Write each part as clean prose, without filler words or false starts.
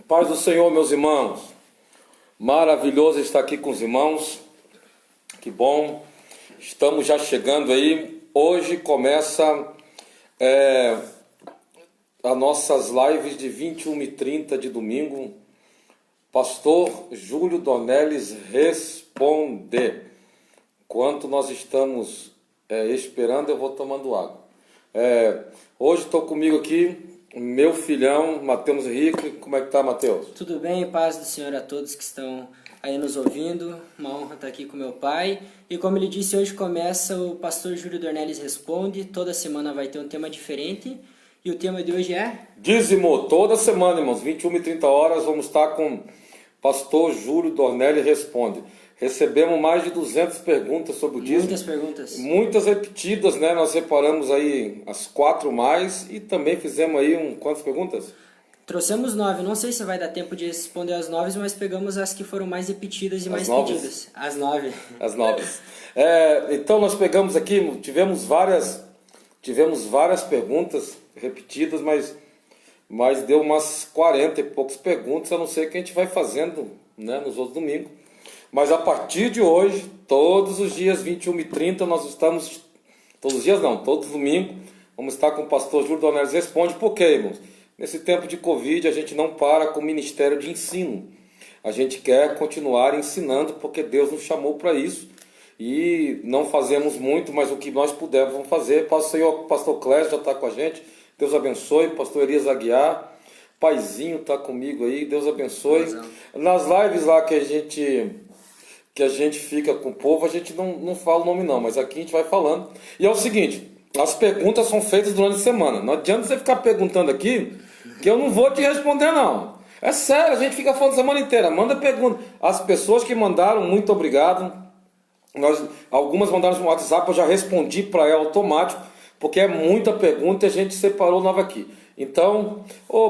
Paz do Senhor, meus irmãos. Maravilhoso estar aqui com os irmãos. Que bom. Estamos já chegando aí. Hoje começa as nossas lives de 21h30 de domingo. Pastor Júlio Dornelles responde. Enquanto nós estamos esperando, eu vou tomando água. Hoje estou comigo aqui, meu filhão, Matheus Henrique. Como é que tá, Matheus? Tudo bem, paz do Senhor a todos que estão aí nos ouvindo. Uma honra estar aqui com meu pai. E como ele disse, hoje começa o Pastor Júlio Dornelles Responde. Toda semana vai ter um tema diferente. E o tema de hoje é? Dízimo. Toda semana, irmãos, 21h30 vamos estar com Pastor Júlio Dornelles Responde. Recebemos mais de 200 perguntas sobre o dízimo. Muitas perguntas. Muitas repetidas, né? Nós separamos aí as 4 mais e também fizemos aí quantas perguntas? Trouxemos 9. Não sei se vai dar tempo de responder as 9, mas pegamos as que foram mais repetidas e mais pedidas. As 9. As 9. Então nós pegamos aqui, tivemos várias perguntas repetidas, mas deu umas 40 e poucas perguntas, a não ser que a gente vai fazendo, né, nos outros domingos. Mas a partir de hoje, todos os dias, 21h30, nós estamos... Todos os dias não, todo domingo, vamos estar com o pastor Júlio Dornelles Responde. Por quê, irmãos? Nesse tempo de Covid, a gente não para com o ministério de ensino. A gente quer continuar ensinando, porque Deus nos chamou para isso. E não fazemos muito, mas o que nós pudermos, vamos fazer. Pastor Clésio já está com a gente. Deus abençoe. Pastor Elias Aguiar. Paizinho está comigo aí. Deus abençoe. Nas lives lá que a gente fica com o povo, a gente não fala o nome não, mas aqui a gente vai falando. E é o seguinte, as perguntas são feitas durante a semana. Não adianta você ficar perguntando aqui, que eu não vou te responder não. É sério, a gente fica falando a semana inteira. Manda pergunta. As pessoas que mandaram, muito obrigado. Algumas mandaram no WhatsApp, eu já respondi para ela automático, porque é muita pergunta e a gente separou nova aqui. Então,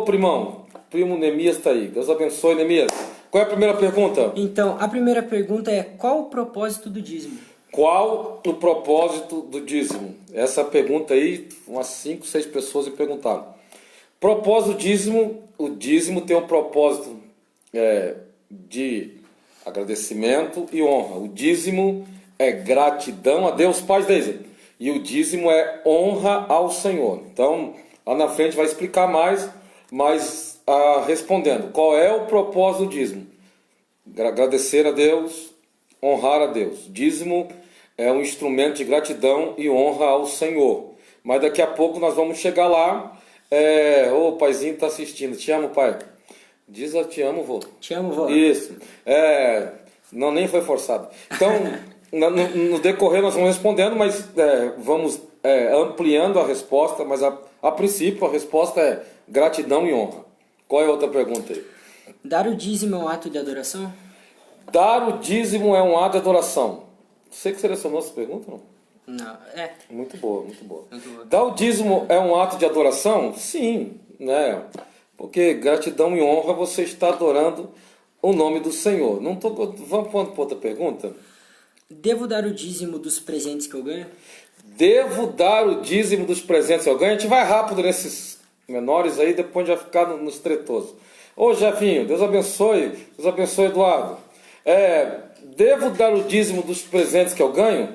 primo Neemias está aí. Deus abençoe, Neemias. Qual é a primeira pergunta? Então, a primeira pergunta é: qual o propósito do dízimo? Qual o propósito do dízimo? Essa pergunta aí, umas 5, 6 pessoas me perguntaram. Propósito do dízimo, o dízimo tem um propósito de agradecimento e honra. O dízimo é gratidão a Deus, Pai Deus. E o dízimo é honra ao Senhor. Então, lá na frente vai explicar mais, mas respondendo, qual é o propósito do dízimo? Agradecer a Deus, honrar a Deus. Dízimo é um instrumento de gratidão e honra ao Senhor. Mas daqui a pouco nós vamos chegar lá. O paizinho está assistindo. Te amo, pai. Diz eu te amo, vô. Te amo, vô. Isso. Não, nem foi forçado. Então, no decorrer nós vamos respondendo, mas vamos ampliando a resposta. Mas a princípio a resposta é gratidão e honra. Qual é a outra pergunta aí? Dar o dízimo é um ato de adoração? Dar o dízimo é um ato de adoração. Você que selecionou essa pergunta, não? Não, Muito boa, muito boa. Muito boa. Dar o dízimo é um ato de adoração? Sim, né? Porque gratidão e honra você está adorando o nome do Senhor. Vamos para outra pergunta? Devo dar o dízimo dos presentes que eu ganho? Devo dar o dízimo dos presentes que eu ganho? A gente vai rápido nesses menores aí, depois a gente vai ficar nos tretosos. Ô Jefinho, Deus abençoe Eduardo. Devo dar o dízimo dos presentes que eu ganho?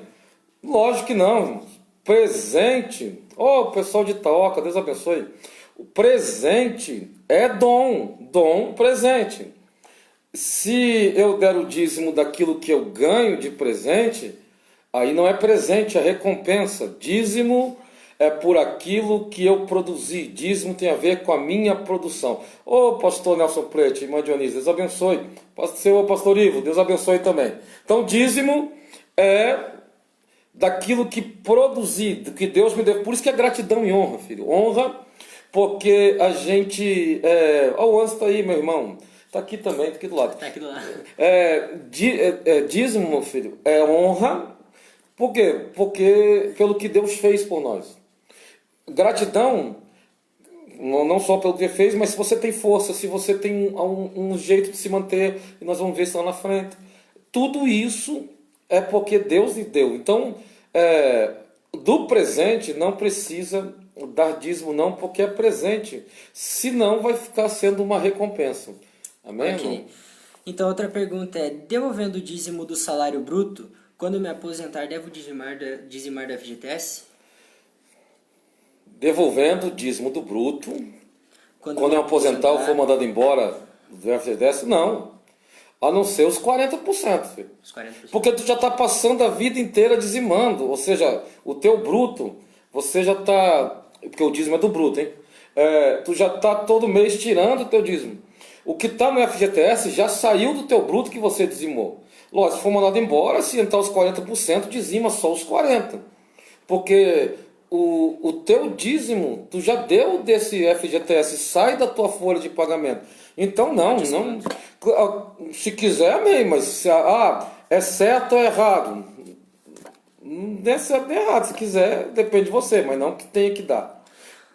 Lógico que não. Presente, o pessoal de Itaoca, Deus abençoe. O presente é dom presente. Se eu der o dízimo daquilo que eu ganho de presente, aí não é presente, é recompensa. Dízimo é por aquilo que eu produzi. Dízimo tem a ver com a minha produção. Pastor Nelson Prete, irmã Dionísio, Deus abençoe. Pastor Ivo, Deus abençoe também. Então, dízimo é daquilo que produzi, do que Deus me deu. Por isso que é gratidão e honra, filho. Honra, porque a gente... o Anso está aí, meu irmão. Está aqui também, está aqui do lado. Está aqui do lado. Dízimo, meu filho, é honra. Por quê? Porque pelo que Deus fez por nós. Gratidão, não só pelo que fez, mas se você tem força, se você tem um jeito de se manter, e nós vamos ver isso lá na frente. Tudo isso é porque Deus lhe deu. Então, do presente não precisa dar dízimo não, porque é presente. Senão vai ficar sendo uma recompensa. Amém, Ok. irmão? Então, outra pergunta é: devolvendo o dízimo do salário bruto, quando me aposentar, devo dizimar do FGTS? Devolvendo o dízimo do bruto, quando me eu aposentar ou for mandado embora do FGTS, não. A não ser os 40%, filho. Os 40%. Porque tu já está passando a vida inteira dizimando. Ou seja, o teu bruto, você já está... Porque o dízimo é do bruto, hein? Tu já está todo mês tirando o teu dízimo. O que está no FGTS já saiu do teu bruto que você dizimou. Lógico, se for mandado embora, se entrar os 40%, dizima só os 40%. Porque o teu dízimo, tu já deu desse FGTS, sai da tua folha de pagamento. Então, não. Se quiser, amém, mas é certo ou é errado? Não é certo nem errado. Se quiser, depende de você, mas não que tenha que dar.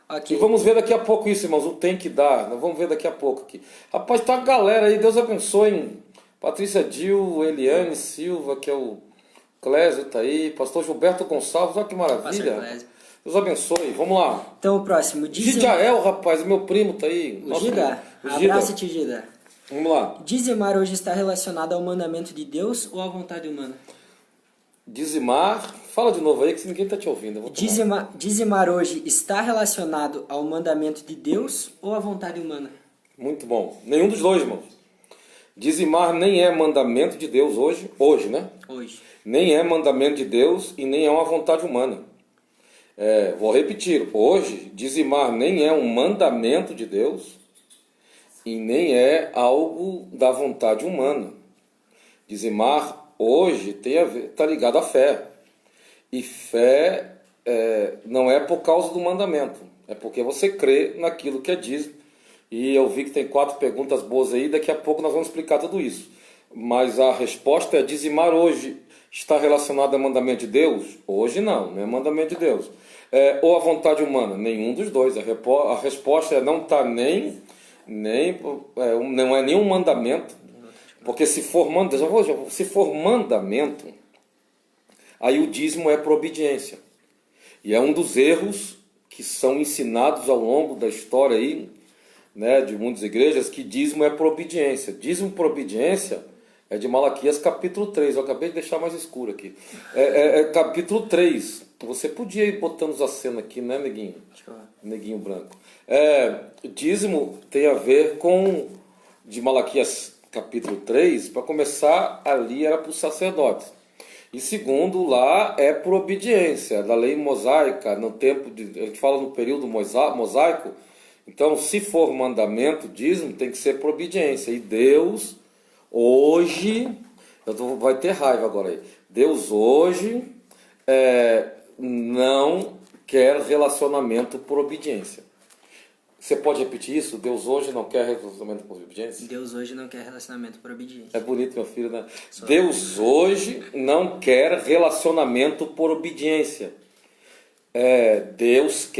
Ok. E vamos ver daqui a pouco isso, irmãos, o tem que dar. Nós vamos ver daqui a pouco aqui. Rapaz, tá uma galera aí, Deus abençoe, hein? Patrícia Dil, Eliane Silva, que é o Clésio, tá aí. Pastor Gilberto Gonçalves, olha que maravilha. Pastor Clésio. Deus abençoe. Vamos lá. Então, o próximo. Gidael, rapaz, meu primo tá aí. O Gida. Abraço-te, Gida. Vamos lá. Dizimar hoje está relacionado ao mandamento de Deus ou à vontade humana? Dizimar. Fala de novo aí, que ninguém tá te ouvindo. Eu vou tomar. Dizimar hoje está relacionado ao mandamento de Deus ou à vontade humana? Muito bom. Nenhum dos dois, irmãos. Dizimar nem é mandamento de Deus hoje, né? Hoje. Nem é mandamento de Deus e nem é uma vontade humana. Vou repetir. Hoje, dizimar nem é um mandamento de Deus e nem é algo da vontade humana. Dizimar hoje tem a ver, está ligado à fé. E fé não é por causa do mandamento, é porque você crê naquilo que é dízimo. E eu vi que tem 4 perguntas boas aí, daqui a pouco nós vamos explicar tudo isso. Mas a resposta é: dizimar hoje está relacionado ao mandamento de Deus? Hoje não é mandamento de Deus. Ou a vontade humana? Nenhum dos dois. A resposta não está não é nenhum mandamento. Porque se for mandamento, aí o dízimo é por obediência. E é um dos erros que são ensinados ao longo da história aí, né, de muitas igrejas, que dízimo é por obediência. Dízimo por obediência é de Malaquias capítulo 3. Eu acabei de deixar mais escuro aqui. Capítulo 3. Você podia ir botando os acenos aqui, né, neguinho? Neguinho branco. Dízimo tem a ver com, de Malaquias capítulo 3, para começar, ali era para os sacerdotes. E segundo, lá é por obediência da lei mosaica, no tempo a gente fala no período mosaico. Então, se for mandamento, dízimo, tem que ser por obediência. E Deus, hoje, vai ter raiva agora aí. Deus hoje não quer relacionamento por obediência. Você pode repetir isso? Deus hoje não quer relacionamento por obediência? Deus hoje não quer relacionamento por obediência. É bonito, meu filho, né? Deus hoje não quer relacionamento por obediência. Deus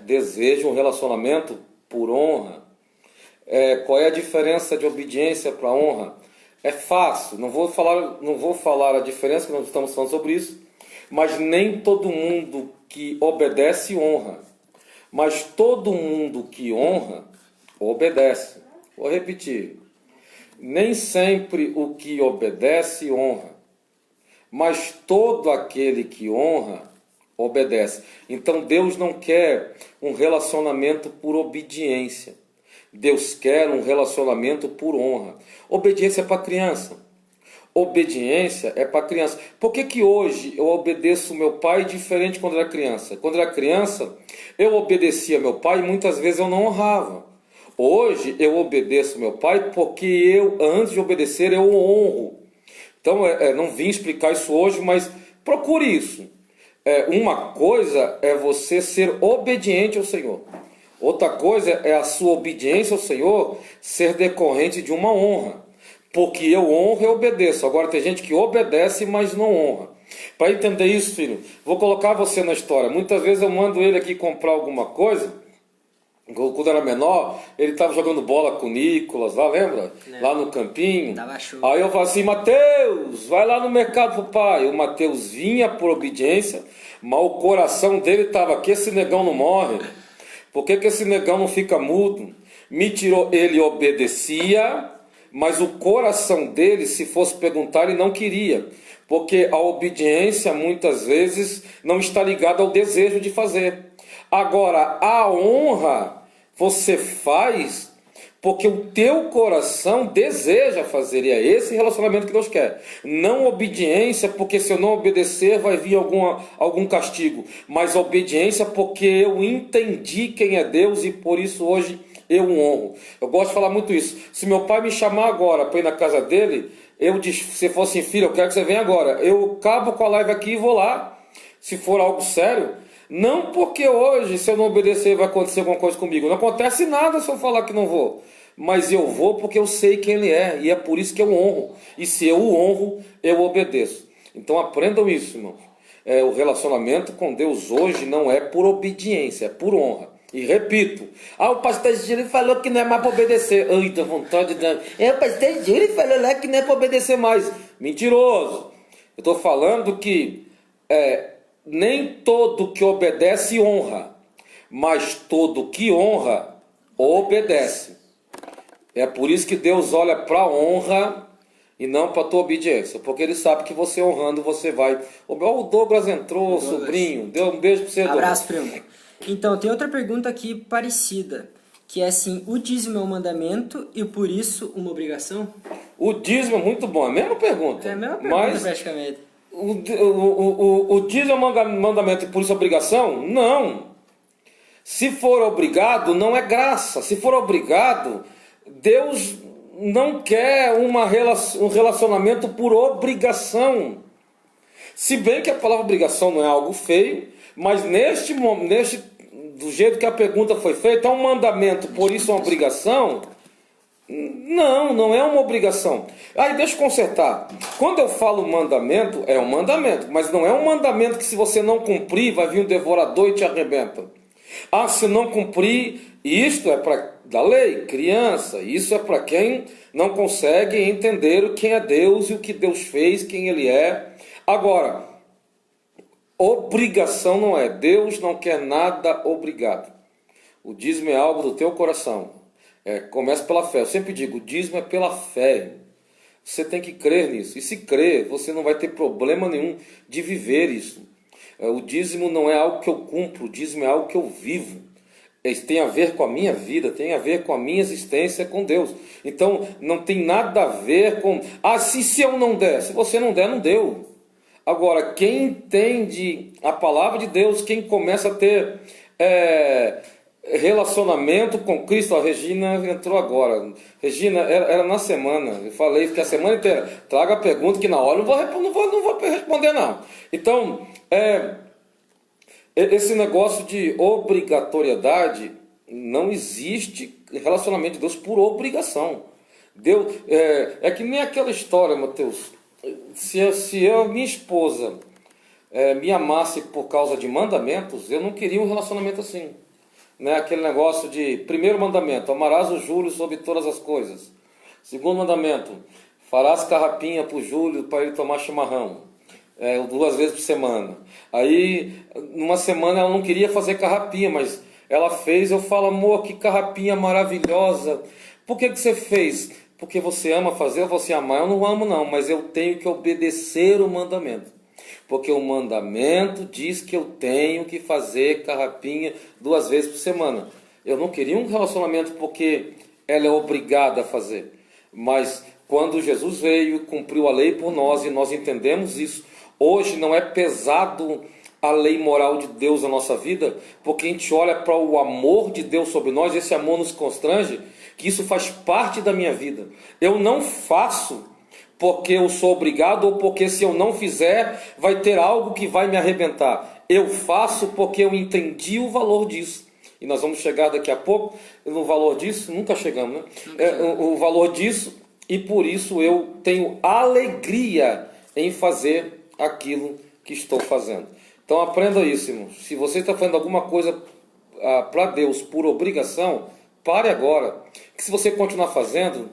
deseja um relacionamento por honra. Qual é a diferença de obediência para honra? É fácil, não vou falar a diferença, que nós estamos falando sobre isso, mas nem todo mundo que obedece honra. Mas todo mundo que honra, obedece. Vou repetir. Nem sempre o que obedece, honra. Mas todo aquele que honra, obedece. Então Deus não quer um relacionamento por obediência. Deus quer um relacionamento por honra. Obediência é para criança. Obediência é para criança. Por que hoje eu obedeço meu pai diferente quando era criança? Quando era criança, eu obedecia meu pai e muitas vezes eu não honrava. Hoje eu obedeço meu pai porque antes de obedecer, eu honro. Então, não vim explicar isso hoje, mas procure isso. Uma coisa é você ser obediente ao Senhor. Outra coisa é a sua obediência ao Senhor ser decorrente de uma honra. Porque eu honro e obedeço. Agora tem gente que obedece, mas não honra. Para entender isso, filho, vou colocar você na história. Muitas vezes eu mando ele aqui comprar alguma coisa. Quando era menor, ele estava jogando bola com o Nicolas, lá, lembra? Lá no campinho. Aí eu falo assim: Mateus, vai lá no mercado pro pai. O Mateus vinha por obediência, mas o coração dele estava aqui: esse negão não morre. Por que esse negão não fica mudo? Me tirou, ele obedecia, mas o coração dele, se fosse perguntar, ele não queria, porque a obediência muitas vezes não está ligada ao desejo de fazer. Agora, a honra você faz porque o teu coração deseja fazer, e é esse relacionamento que Deus quer. Não obediência, porque se eu não obedecer vai vir algum castigo, mas obediência porque eu entendi quem é Deus e por isso hoje eu o honro. Eu gosto de falar muito isso. Se meu pai me chamar agora para ir na casa dele, eu disse, se for assim, filho, eu quero que você venha agora. Eu acabo com a live aqui e vou lá, se for algo sério. Não porque hoje, se eu não obedecer, vai acontecer alguma coisa comigo. Não acontece nada se eu falar que não vou. Mas eu vou porque eu sei quem ele é. E é por isso que eu honro. E se eu o honro, eu obedeço. Então aprendam isso, irmãos. O relacionamento com Deus hoje não é por obediência, é por honra. E repito, o pastor Júlio falou que não é mais para obedecer. Ai, dá vontade de... o pastor Júlio falou lá que não é para obedecer mais. Mentiroso. Eu estou falando que... nem todo que obedece honra, mas todo que honra obedece. É por isso que Deus olha para a honra e não para a tua obediência, porque Ele sabe que você honrando, você vai... O Douglas entrou, sobrinho, deu um beijo para você, Douglas. Abraço, primo. Então, tem outra pergunta aqui parecida, que é assim, o dízimo é um mandamento e por isso uma obrigação? O dízimo é muito bom, é a mesma pergunta. É a mesma pergunta, praticamente. O dízimo é um mandamento e por isso obrigação? Não. Se for obrigado, não é graça. Se for obrigado, Deus não quer um relacionamento por obrigação. Se bem que a palavra obrigação não é algo feio, mas do jeito que a pergunta foi feita, é um mandamento, por isso é uma obrigação? Não é uma obrigação. Aí deixa eu consertar. Quando eu falo mandamento, é um mandamento, mas não é um mandamento que se você não cumprir, vai vir um devorador e te arrebenta. Se não cumprir, isto é para da lei, criança, isso é para quem não consegue entender quem é Deus e o que Deus fez, quem Ele é. Agora, obrigação não é. Deus não quer nada obrigado. O dízimo é algo do teu coração. Começa pela fé. Eu sempre digo, o dízimo é pela fé. Você tem que crer nisso. E se crer, você não vai ter problema nenhum de viver isso. O dízimo não é algo que eu cumpro, o dízimo é algo que eu vivo. Isso tem a ver com a minha vida, tem a ver com a minha existência com Deus. Então, não tem nada a ver com... se eu não der. Se você não der, não deu. Agora, quem entende a palavra de Deus, quem começa a ter relacionamento com Cristo, a Regina entrou agora. Regina, era na semana, eu falei que a semana inteira, traga a pergunta que na hora não vou responder não. Então, esse negócio de obrigatoriedade, não existe relacionamento de Deus por obrigação. Deus, é que nem aquela história, Mateus, se minha esposa me amasse por causa de mandamentos, eu não queria um relacionamento assim. Né? Aquele negócio de, primeiro mandamento, amarás o Júlio sobre todas as coisas. Segundo mandamento, farás carrapinha para o Júlio para ele tomar chimarrão. 2 vezes por semana. Aí, numa semana ela não queria fazer carrapinha, mas ela fez. Eu falo, amor, que carrapinha maravilhosa. Por que você fez? Porque você ama fazer ou você amar? Eu não amo não, mas eu tenho que obedecer o mandamento. Porque o mandamento diz que eu tenho que fazer carrapinha 2 vezes por semana. Eu não queria um relacionamento porque ela é obrigada a fazer. Mas quando Jesus veio e cumpriu a lei por nós e nós entendemos isso, hoje não é pesado a lei moral de Deus na nossa vida, porque a gente olha para o amor de Deus sobre nós, esse amor nos constrange, que isso faz parte da minha vida. Eu não faço porque eu sou obrigado ou porque se eu não fizer vai ter algo que vai me arrebentar. Eu faço porque eu entendi o valor disso. E nós vamos chegar daqui a pouco no valor disso, nunca chegamos, né? O valor disso, e por isso eu tenho alegria em fazer aquilo que estou fazendo. Então aprenda isso, irmãos. Se você está fazendo alguma coisa para Deus por obrigação, pare agora. Que se você continuar fazendo,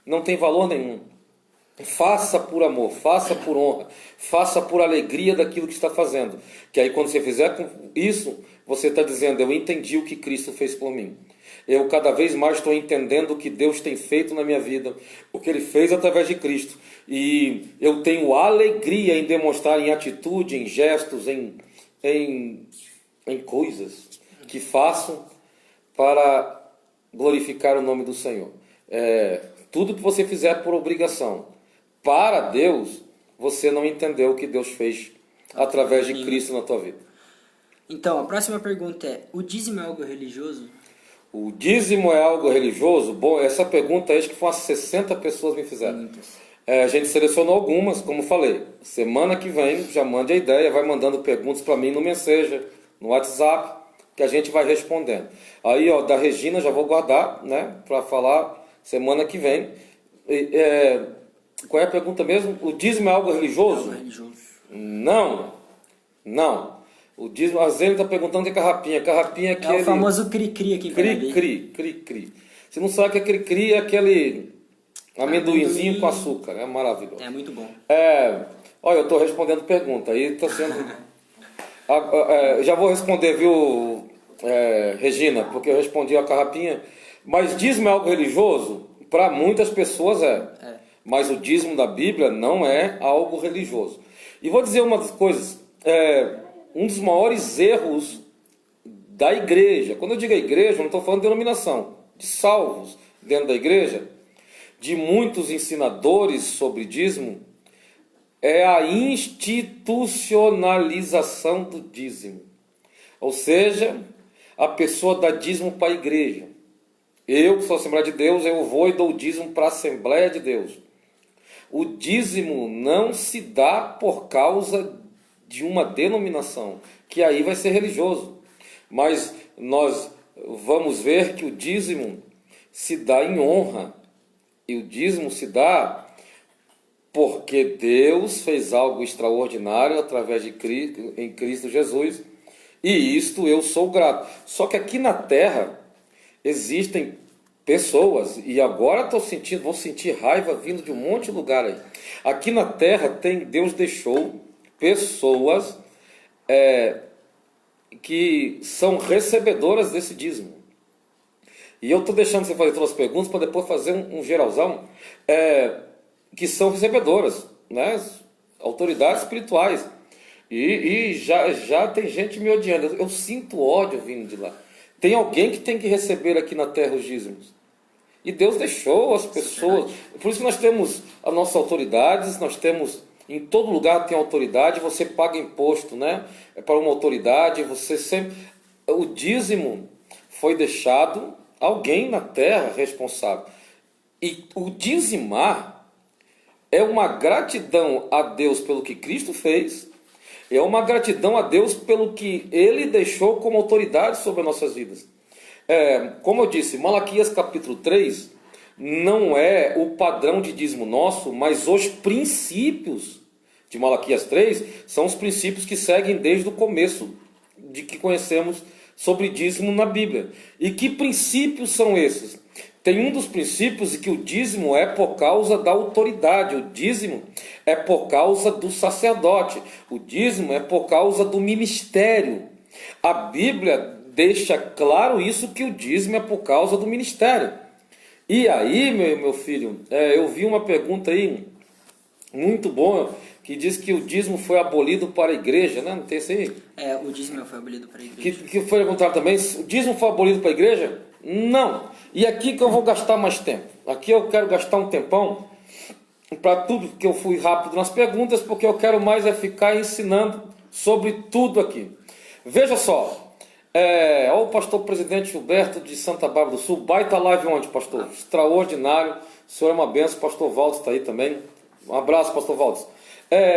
não tem valor nenhum. Faça por amor, faça por honra, faça por alegria daquilo que está fazendo. Que aí quando você fizer isso, você está dizendo, eu entendi o que Cristo fez por mim. Eu cada vez mais estou entendendo o que Deus tem feito na minha vida, o que Ele fez através de Cristo. E eu tenho alegria em demonstrar em atitude, em gestos, em coisas que faço para glorificar o nome do Senhor. Tudo que você fizer por obrigação para Deus, você não entendeu o que Deus fez através de Cristo na tua vida. Então, a próxima pergunta é: o dízimo é algo religioso? O dízimo é algo religioso? Bom, essa pergunta acho que foi umas 60 pessoas me fizeram. A gente selecionou algumas, como falei. Semana que vem, já mande a ideia, vai mandando perguntas para mim no Messenger, no WhatsApp, que a gente vai respondendo. Aí, ó, da Regina, já vou guardar, né, para falar semana que vem. Qual é a pergunta mesmo? O dízimo é algo religioso? Algo religioso. Não. O dízimo, a Zene está perguntando o que é carrapinha. Carrapinha é aquele... É o famoso cri-cri aqui em Paraná. Cri-cri. Você não sabe que é cri-cri, é aquele amendoinzinho com açúcar. É maravilhoso. É muito bom. Olha, eu estou respondendo pergunta. Aí está sendo... já vou responder, viu, Regina? Porque eu respondi a carrapinha. Mas dízimo é algo religioso? Para muitas pessoas Mas o dízimo da Bíblia não é algo religioso. E vou dizer uma das coisas... um dos maiores erros da igreja, quando eu digo igreja, não estou falando de denominação, de salvos dentro da igreja, de muitos ensinadores sobre dízimo, é a institucionalização do dízimo. Ou seja, a pessoa dá dízimo para a igreja. Eu, que sou Assembleia de Deus, eu vou e dou dízimo para a Assembleia de Deus. O dízimo não se dá por causa de uma denominação, que aí vai ser religioso. Mas nós vamos ver que o dízimo se dá em honra. E o dízimo se dá porque Deus fez algo extraordinário através de Cristo, em Cristo Jesus. E isto eu sou grato. Só que aqui na terra existem pessoas, e agora vou sentir raiva vindo de um monte de lugar aí. Aqui na terra Deus deixou pessoas que são recebedoras desse dízimo. E eu estou deixando você fazer todas as perguntas para depois fazer um geralzão, que são recebedoras, né? Autoridades espirituais. E já tem gente me odiando. Eu sinto ódio vindo de lá. Tem alguém que tem que receber aqui na terra os dízimos. E Deus deixou as pessoas. Por isso que nós temos as nossas autoridades, nós temos... Em todo lugar tem autoridade, você paga imposto, né? Para uma autoridade, você sempre... O dízimo foi deixado alguém na terra responsável. E o dizimar é uma gratidão a Deus pelo que Cristo fez, é uma gratidão a Deus pelo que Ele deixou como autoridade sobre as nossas vidas. Como eu disse, Malaquias capítulo 3... não é o padrão de dízimo nosso, mas os princípios de Malaquias 3 são os princípios que seguem desde o começo de que conhecemos sobre dízimo na Bíblia. E que princípios são esses? Tem um dos princípios de que o dízimo é por causa da autoridade, o dízimo é por causa do sacerdote, o dízimo é por causa do ministério. A Bíblia deixa claro isso, que o dízimo é por causa do ministério. E aí, meu filho, eu vi uma pergunta aí, muito boa, que diz que o dízimo foi abolido para a igreja, né? Não tem isso aí? O dízimo foi abolido para a igreja. Que foi perguntado também, o dízimo foi abolido para a igreja? Não. E aqui que eu vou gastar mais tempo. Aqui eu quero gastar um tempão para tudo, que eu fui rápido nas perguntas, porque eu quero mais ficar ensinando sobre tudo aqui. Veja só. Olha o pastor presidente Gilberto de Santa Bárbara do Sul. Baita live onde, pastor? Extraordinário. O senhor é uma benção. Pastor Valdes está aí também. Um abraço, pastor Valdes.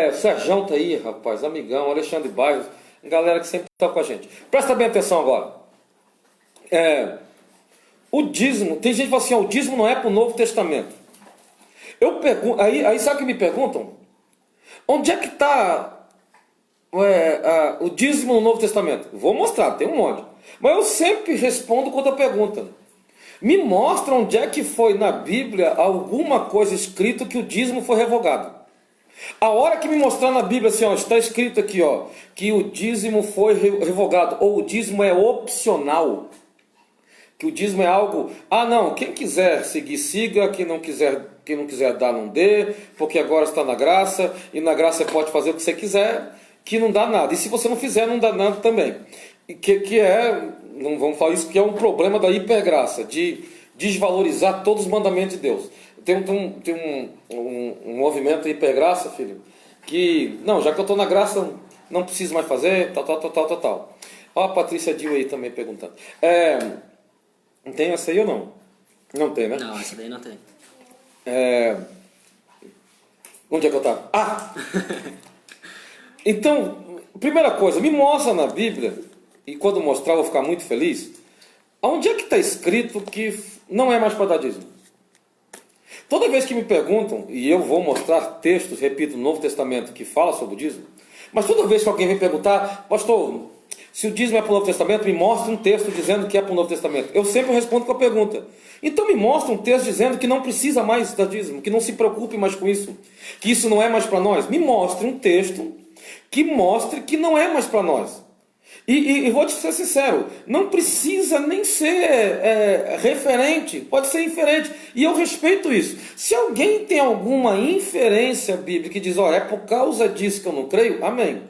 O Serjão está aí, rapaz. Amigão. Alexandre Bairros. Galera que sempre está com a gente. Presta bem atenção agora. O dízimo. Tem gente que fala assim, o dízimo não é para o Novo Testamento. Eu pergunto. Aí sabe o que me perguntam? Onde é que está... o dízimo no Novo Testamento? Vou mostrar, tem um monte. Mas eu sempre respondo quando a pergunta. Me mostra onde é que foi na Bíblia alguma coisa escrito que o dízimo foi revogado. A hora que me mostrar na Bíblia assim, está escrito aqui, que o dízimo foi revogado, ou o dízimo é opcional, Que o dízimo é algo, não, quem quiser seguir, siga, quem não quiser dar, não dê, porque agora está na graça, e na graça você pode fazer o que você quiser, que não dá nada. E se você não fizer, não dá nada também. E que é, não vamos falar isso, que é um problema da hipergraça, de desvalorizar todos os mandamentos de Deus. Tem um movimento hipergraça, filho, que, não, já que eu estou na graça, não preciso mais fazer, tal. Ó, a Patrícia Dil aí também perguntando. Tem essa aí ou não? Não tem, né? Não, essa daí não tem. Onde é que eu estava? Então, primeira coisa, me mostra na Bíblia, e quando mostrar eu vou ficar muito feliz, onde é que está escrito que não é mais para dar dízimo? Toda vez que me perguntam, e eu vou mostrar textos, repito, no Novo Testamento, que fala sobre o dízimo, mas toda vez que alguém vem perguntar, pastor, se o dízimo é para o Novo Testamento, me mostra um texto dizendo que é para o Novo Testamento. Eu sempre respondo com a pergunta. Então me mostra um texto dizendo que não precisa mais dar dízimo, que não se preocupe mais com isso, que isso não é mais para nós. Me mostre um texto que mostre que não é mais para nós. E vou te ser sincero, não precisa nem ser referente, pode ser inferente. E eu respeito isso. Se alguém tem alguma inferência bíblica que diz, olha, é por causa disso que eu não creio, amém.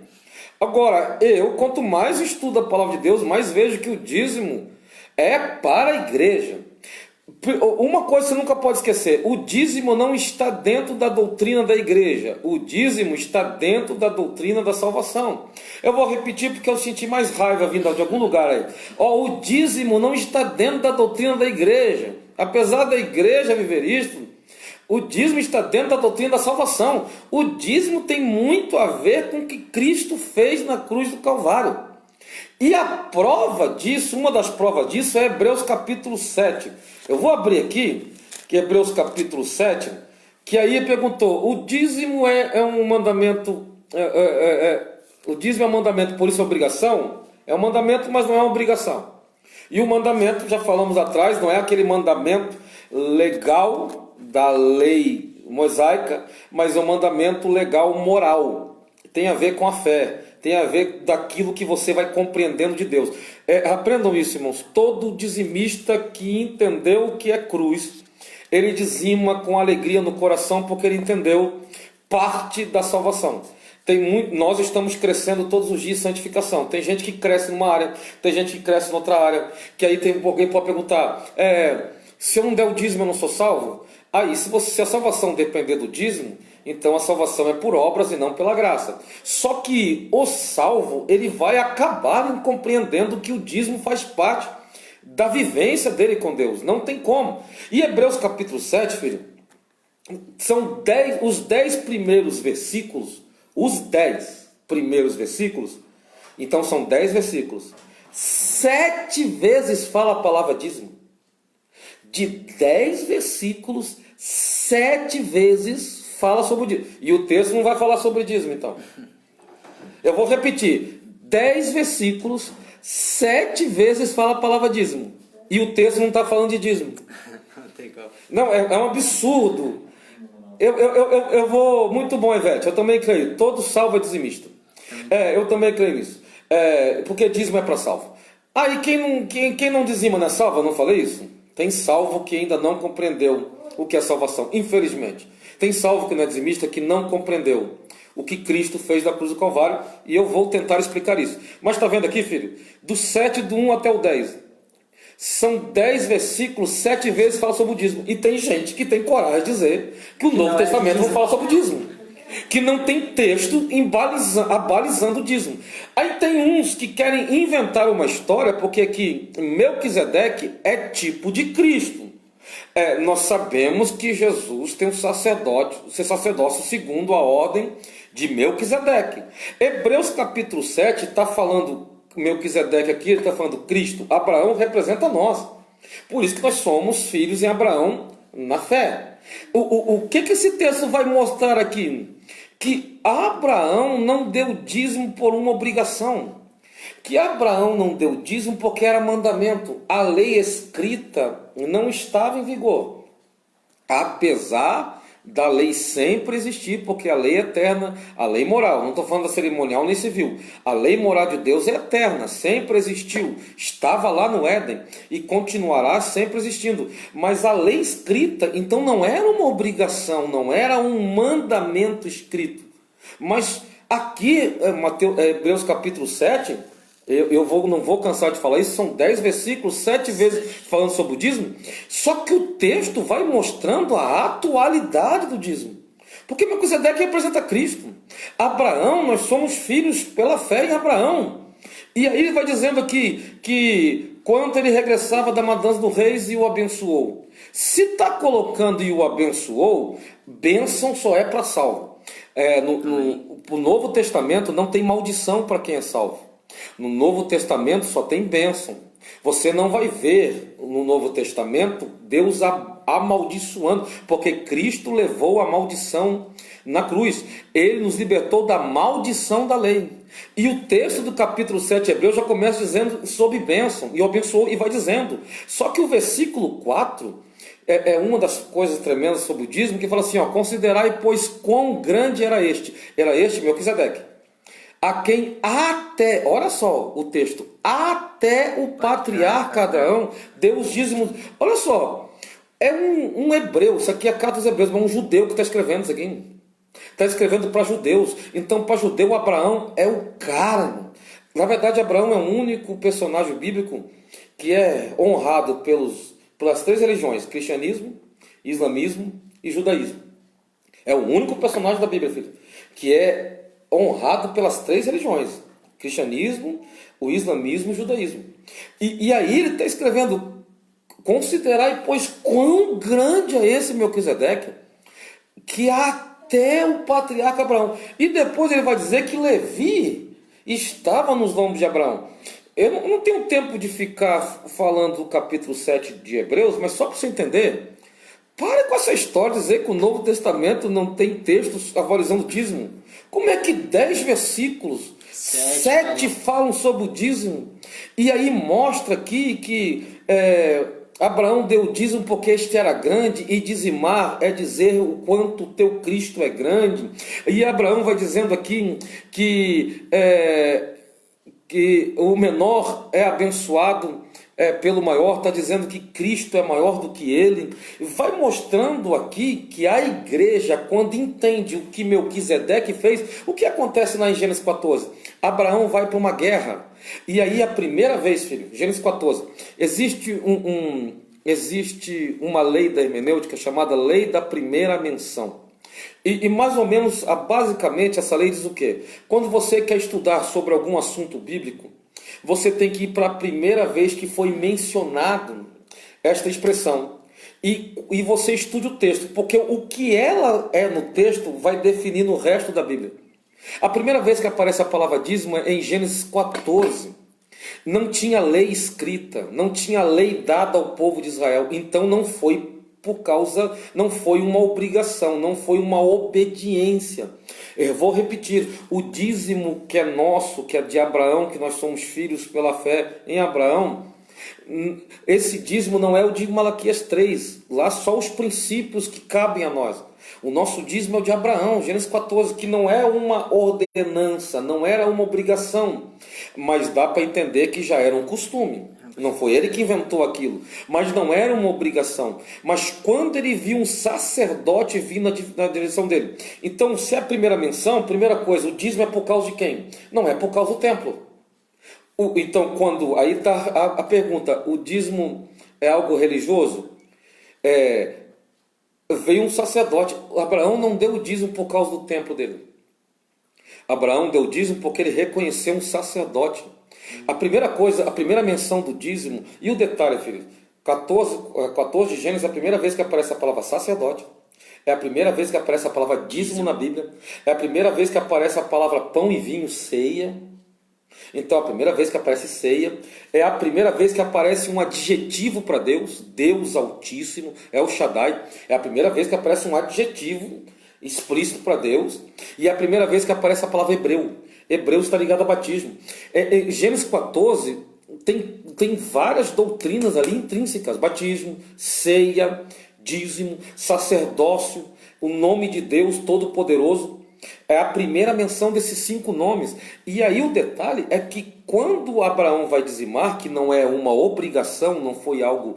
Agora, quanto mais estudo a palavra de Deus, mais vejo que o dízimo é para a igreja. Uma coisa você nunca pode esquecer, o dízimo não está dentro da doutrina da igreja, o dízimo está dentro da doutrina da salvação. Eu vou repetir porque eu senti mais raiva vindo de algum lugar aí. O dízimo não está dentro da doutrina da igreja, apesar da igreja viver isto, o dízimo está dentro da doutrina da salvação. O dízimo tem muito a ver com o que Cristo fez na cruz do Calvário. E a prova disso, uma das provas disso é Hebreus capítulo 7. Eu vou abrir aqui, que é Hebreus capítulo 7, que aí perguntou, o dízimo é um mandamento, o dízimo é um mandamento, por isso é obrigação? É um mandamento, mas não é uma obrigação. E o mandamento, já falamos atrás, não é aquele mandamento legal da lei mosaica, mas é um mandamento legal moral. Tem a ver com a fé. Tem a ver daquilo que você vai compreendendo de Deus. Aprendam isso, irmãos. Todo dizimista que entendeu o que é cruz, ele dizima com alegria no coração, porque ele entendeu parte da salvação. Nós estamos crescendo todos os dias em santificação. Tem gente que cresce numa área, tem gente que cresce em outra área, que aí alguém pode perguntar, se eu não der o dízimo eu não sou salvo? Aí, se a salvação depender do dízimo, então a salvação é por obras e não pela graça. Só que o salvo, ele vai acabar compreendendo que o dízimo faz parte da vivência dele com Deus. Não tem como. E Hebreus capítulo 7, filho, são os 10 primeiros versículos, então são 10 versículos. 7 vezes fala a palavra dízimo. De 10 versículos, 7 vezes fala sobre o dízimo. E o texto não vai falar sobre dízimo, então. Eu vou repetir. 10 versículos, 7 vezes fala a palavra dízimo. E o texto não está falando de dízimo. Não, é um absurdo. Eu vou... Muito bom, Ivete. Eu também creio. Todo salvo é dizimista. Eu também creio nisso. Porque dízimo é para salvo. E quem não dizima não é salvo? Eu não falei isso? Tem salvo que ainda não compreendeu o que é salvação, infelizmente. Tem salvo que não é dizimista, que não compreendeu o que Cristo fez na cruz do Calvário, e eu vou tentar explicar isso. Mas está vendo aqui, filho? Do 7, do 1 até o 10. São 10 versículos, 7 vezes fala sobre o dízimo. E tem gente que tem coragem de dizer que o Novo Testamento não fala sobre o dízimo. Que não tem texto abalizando o dízimo. Aí tem uns que querem inventar uma história, porque aqui Melquisedeque é tipo de Cristo. Nós sabemos que Jesus tem sacerdócio segundo a ordem de Melquisedeque. Hebreus capítulo 7 está falando, Melquisedeque aqui, ele está falando Cristo. Abraão representa nós. Por isso que nós somos filhos em Abraão na fé. O que esse texto vai mostrar aqui? Que Abraão não deu dízimo por uma obrigação. Que Abraão não deu dízimo porque era mandamento. A lei escrita não estava em vigor. Apesar da lei sempre existir, porque a lei é eterna, a lei moral, não estou falando da cerimonial nem civil, a lei moral de Deus é eterna, sempre existiu, estava lá no Éden e continuará sempre existindo. Mas a lei escrita, então, não era uma obrigação, não era um mandamento escrito. Mas aqui, Hebreus capítulo 7, não vou cansar de falar isso, são 10 versículos, 7 vezes falando sobre o dízimo, só que o texto vai mostrando a atualidade do dízimo. Porque Melquisedeque representa Cristo. Abraão, nós somos filhos pela fé em Abraão. E aí ele vai dizendo aqui que quando ele regressava da matança dos reis e o abençoou. Se está colocando e o abençoou, bênção só é para salvo. No Novo Testamento não tem maldição para quem é salvo. No Novo Testamento só tem bênção. Você não vai ver no Novo Testamento Deus amaldiçoando, porque Cristo levou a maldição na cruz. Ele nos libertou da maldição da lei. E o texto do capítulo 7 de Hebreus já começa dizendo sobre bênção, e abençoou, e vai dizendo. Só que o versículo 4 é uma das coisas tremendas sobre o dízimo, que fala assim, considerai, pois, quão grande era este Melquisedeque, a quem até, olha só o texto, até o patriarca Abraão deu os dízimos. Olha só, é um hebreu, isso aqui é a carta dos hebreus, mas um judeu que está escrevendo isso aqui. Está escrevendo para judeus. Então, para judeu, Abraão é o cara. Na verdade, Abraão é o único personagem bíblico que é honrado pelas 3 religiões, cristianismo, islamismo e judaísmo. É o único personagem da Bíblia, filho, que é honrado pelas 3 religiões, cristianismo, o islamismo e o judaísmo. E aí ele está escrevendo, considerai, pois, quão grande é esse Melquisedeque, que até o patriarca Abraão. E depois ele vai dizer que Levi estava nos lombos de Abraão. Eu não tenho tempo de ficar falando do capítulo 7 de Hebreus, mas só para você entender, pare com essa história de dizer que o Novo Testamento não tem textos valorizando o dízimo. Como é que 10 versículos, 7 falam sobre o dízimo? E aí mostra aqui que Abraão deu o dízimo porque este era grande, e dizimar é dizer o quanto o teu Cristo é grande. E Abraão vai dizendo aqui que o menor é abençoado pelo maior, está dizendo que Cristo é maior do que ele. Vai mostrando aqui que a igreja, quando entende o que Melquisedeque fez, o que acontece lá em Gênesis 14? Abraão vai para uma guerra, e aí a primeira vez, filho, Gênesis 14, existe uma lei da hermenêutica chamada lei da primeira menção. E mais ou menos, basicamente, essa lei diz o quê? Quando você quer estudar sobre algum assunto bíblico, você tem que ir para a primeira vez que foi mencionado esta expressão. E você estude o texto, porque o que ela é no texto vai definir no resto da Bíblia. A primeira vez que aparece a palavra dízimo é em Gênesis 14. Não tinha lei escrita, não tinha lei dada ao povo de Israel. Então não foi uma obrigação, não foi uma obediência. Eu vou repetir, o dízimo que é nosso, que é de Abraão, que nós somos filhos pela fé em Abraão, esse dízimo não é o de Malaquias 3, lá só os princípios que cabem a nós. O nosso dízimo é o de Abraão, Gênesis 14, que não é uma ordenança, não era uma obrigação, mas dá para entender que já era um costume. Não foi ele que inventou aquilo, mas não era uma obrigação. Mas quando ele viu um sacerdote vir na direção dele. Então, se é a primeira menção, primeira coisa, o dízimo é por causa de quem? Não é por causa do templo. Então, aí está a pergunta, o dízimo é algo religioso? Veio um sacerdote. Abraão não deu o dízimo por causa do templo dele. Abraão deu o dízimo porque ele reconheceu um sacerdote. A primeira menção do dízimo, e o detalhe, filho, 14 de Gênesis é a primeira vez que aparece a palavra sacerdote, é a primeira vez que aparece a palavra dízimo na Bíblia, é a primeira vez que aparece a palavra pão e vinho, ceia. Então, a primeira vez que aparece ceia, é a primeira vez que aparece um adjetivo para Deus, Deus Altíssimo, é o Shaddai, é a primeira vez que aparece um adjetivo explícito para Deus, e é a primeira vez que aparece a palavra hebreu. Hebreu está ligado a batismo. Gênesis 14 tem várias doutrinas ali intrínsecas: batismo, ceia, dízimo, sacerdócio. o nome de Deus Todo-Poderoso. É a primeira menção desses 5 nomes. E aí o detalhe é que quando Abraão vai dizimar, que não é uma obrigação, não foi algo,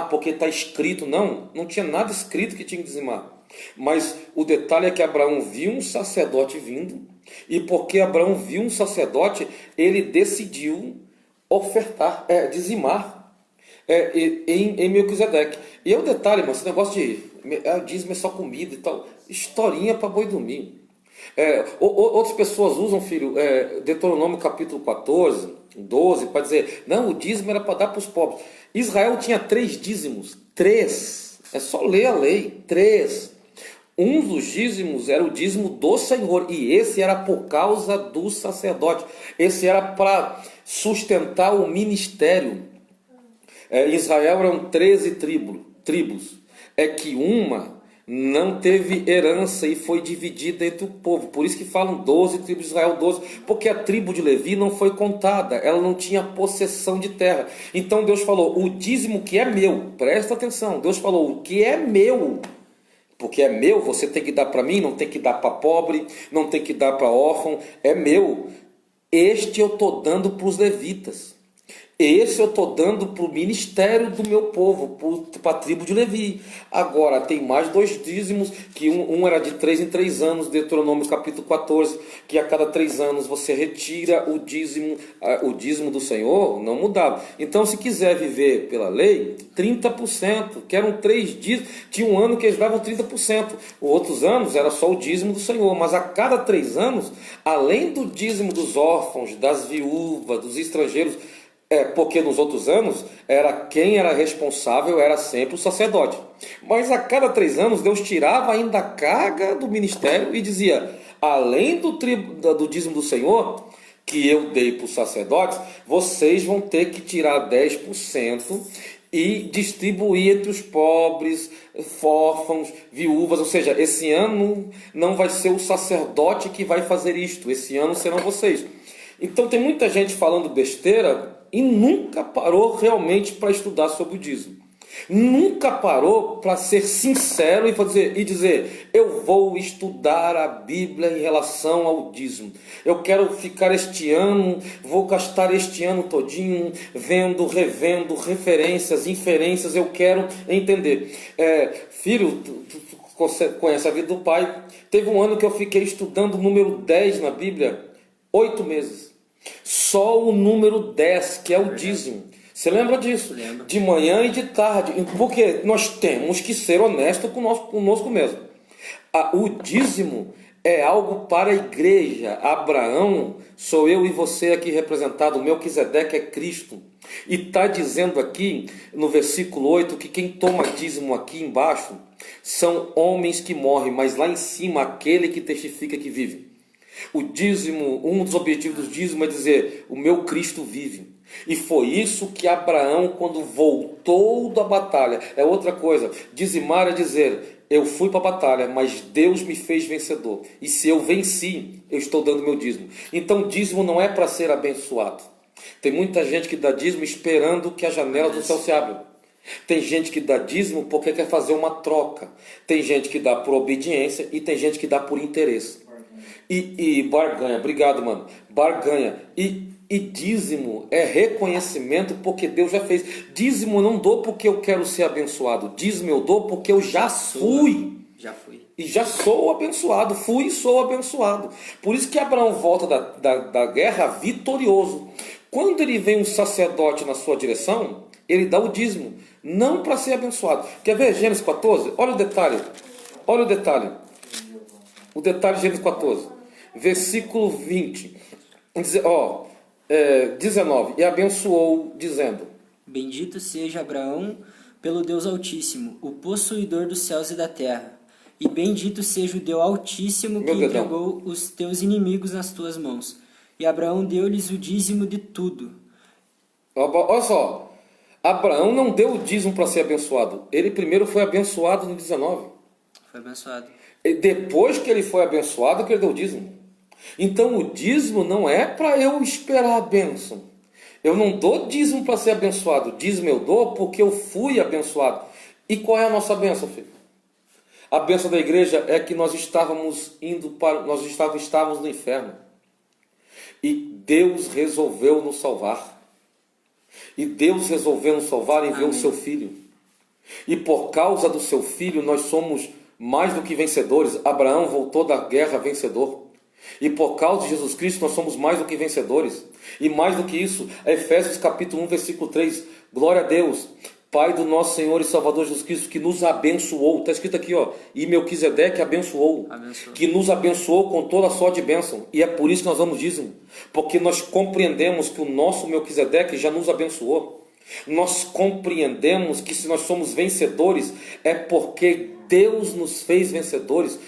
porque está escrito, não tinha nada escrito que tinha que dizimar. Mas o detalhe é que Abraão viu um sacerdote vindo, e porque Abraão viu um sacerdote, ele decidiu ofertar, dizimar em Melquisedeque. E é o detalhe, mano, esse negócio de dízimo é só comida e tal, historinha para boi dormir. Outras pessoas usam, filho, Deuteronômio capítulo 14, 12, para dizer, não, o dízimo era para dar para os pobres. Israel tinha 3 dízimos, 3, é só ler a lei, 3. Um dos dízimos era o dízimo do Senhor, e esse era por causa do sacerdote, esse era para sustentar o ministério. Israel eram 13 tribos, é que uma não teve herança e foi dividida entre o povo. Por isso que falam 12 tribos de Israel, 12, porque a tribo de Levi não foi contada, ela não tinha possessão de terra. Então Deus falou, o dízimo que é meu, presta atenção, Deus falou, o que é meu, porque é meu, você tem que dar para mim, não tem que dar para pobre, não tem que dar para órfão, é meu. Este eu estou dando para os levitas. Esse eu estou dando para o ministério do meu povo, para a tribo de Levi. Agora, tem mais 2 dízimos, que um era de 3 em 3 anos, Deuteronômio capítulo 14, que a cada 3 anos você retira o dízimo do Senhor, não mudava. Então, se quiser viver pela lei, 30%, que eram 3 dízimos, tinha um ano que eles davam 30%, outros anos era só o dízimo do Senhor, mas a cada 3 anos, além do dízimo dos órfãos, das viúvas, dos estrangeiros, porque nos outros anos, quem era responsável era sempre o sacerdote. Mas a cada 3 anos, Deus tirava ainda a carga do ministério e dizia, além do dízimo do Senhor, que eu dei para os sacerdotes, vocês vão ter que tirar 10% e distribuir entre os pobres, órfãos, viúvas. Ou seja, esse ano não vai ser o sacerdote que vai fazer isto, esse ano serão vocês. Então tem muita gente falando besteira e nunca parou realmente para estudar sobre o dízimo. Nunca parou para ser sincero e dizer, eu vou estudar a Bíblia em relação ao dízimo. Eu quero ficar este ano, vou gastar este ano todinho vendo, revendo referências, inferências, eu quero entender. Filho, tu conhece a vida do pai. Teve um ano que eu fiquei estudando o número 10 na Bíblia, 8 meses. Só o número 10, que é o dízimo. Você lembra disso? Lembro. De manhã e de tarde. Porque nós temos que ser honestos conosco mesmo. O dízimo é algo para a igreja. Abraão, sou eu e você aqui representado. Melquisedeque é Cristo. E está dizendo aqui no versículo 8 que quem toma dízimo aqui embaixo são homens que morrem, mas lá em cima aquele que testifica que vive. O dízimo, um dos objetivos do dízimo é dizer, o meu Cristo vive. E foi isso que Abraão, quando voltou da batalha, é outra coisa, dizimar é dizer, eu fui para a batalha, mas Deus me fez vencedor. E se eu venci, eu estou dando meu dízimo. Então dízimo não é para ser abençoado. Tem muita gente que dá dízimo esperando que a janela do céu se abra. Tem gente que dá dízimo porque quer fazer uma troca. Tem gente que dá por obediência e tem gente que dá por interesse. E barganha, obrigado, mano. Barganha. E dízimo é reconhecimento porque Deus já fez. Dízimo eu não dou porque eu quero ser abençoado. Dízimo eu dou porque eu já fui. Já fui. E já sou abençoado. Fui e sou abençoado. Por isso que Abraão volta da guerra vitorioso. Quando ele vem um sacerdote na sua direção, ele dá o dízimo. Não para ser abençoado. Quer ver Gênesis 14? Olha o detalhe. Olha o detalhe. O detalhe de Gênesis 14. Versículo 20. 19. E abençoou, dizendo: Bendito seja Abraão pelo Deus Altíssimo, o possuidor dos céus e da terra. E bendito seja o Deus Altíssimo que entregou os teus inimigos nas tuas mãos. E Abraão deu-lhes o dízimo de tudo. Olha só. Abraão não deu o dízimo para ser abençoado. Ele primeiro foi abençoado no 19. Foi abençoado. E depois que ele foi abençoado, que ele deu o dízimo. Então o dízimo não é para eu esperar a bênção. Eu não dou dízimo para ser abençoado. Dízimo eu dou porque eu fui abençoado. E qual é a nossa bênção, filho? A bênção da igreja é que nós estávamos estávamos no inferno. E Deus resolveu nos salvar. E Deus resolveu nos salvar e enviou o seu Filho. E por causa do seu Filho nós somos mais do que vencedores. Abraão voltou da guerra vencedor. E por causa de Jesus Cristo nós somos mais do que vencedores. E mais do que isso, Efésios capítulo 1, versículo 3. Glória a Deus, Pai do nosso Senhor e Salvador Jesus Cristo, que nos abençoou. Está escrito aqui, ó. E Melquisedeque abençoou. Que nos abençoou com toda a sorte de bênção. E é por isso que nós damos dízimo. Porque nós compreendemos que o nosso Melquisedeque já nos abençoou. Nós compreendemos que se nós somos vencedores, é porque Deus nos fez vencedores.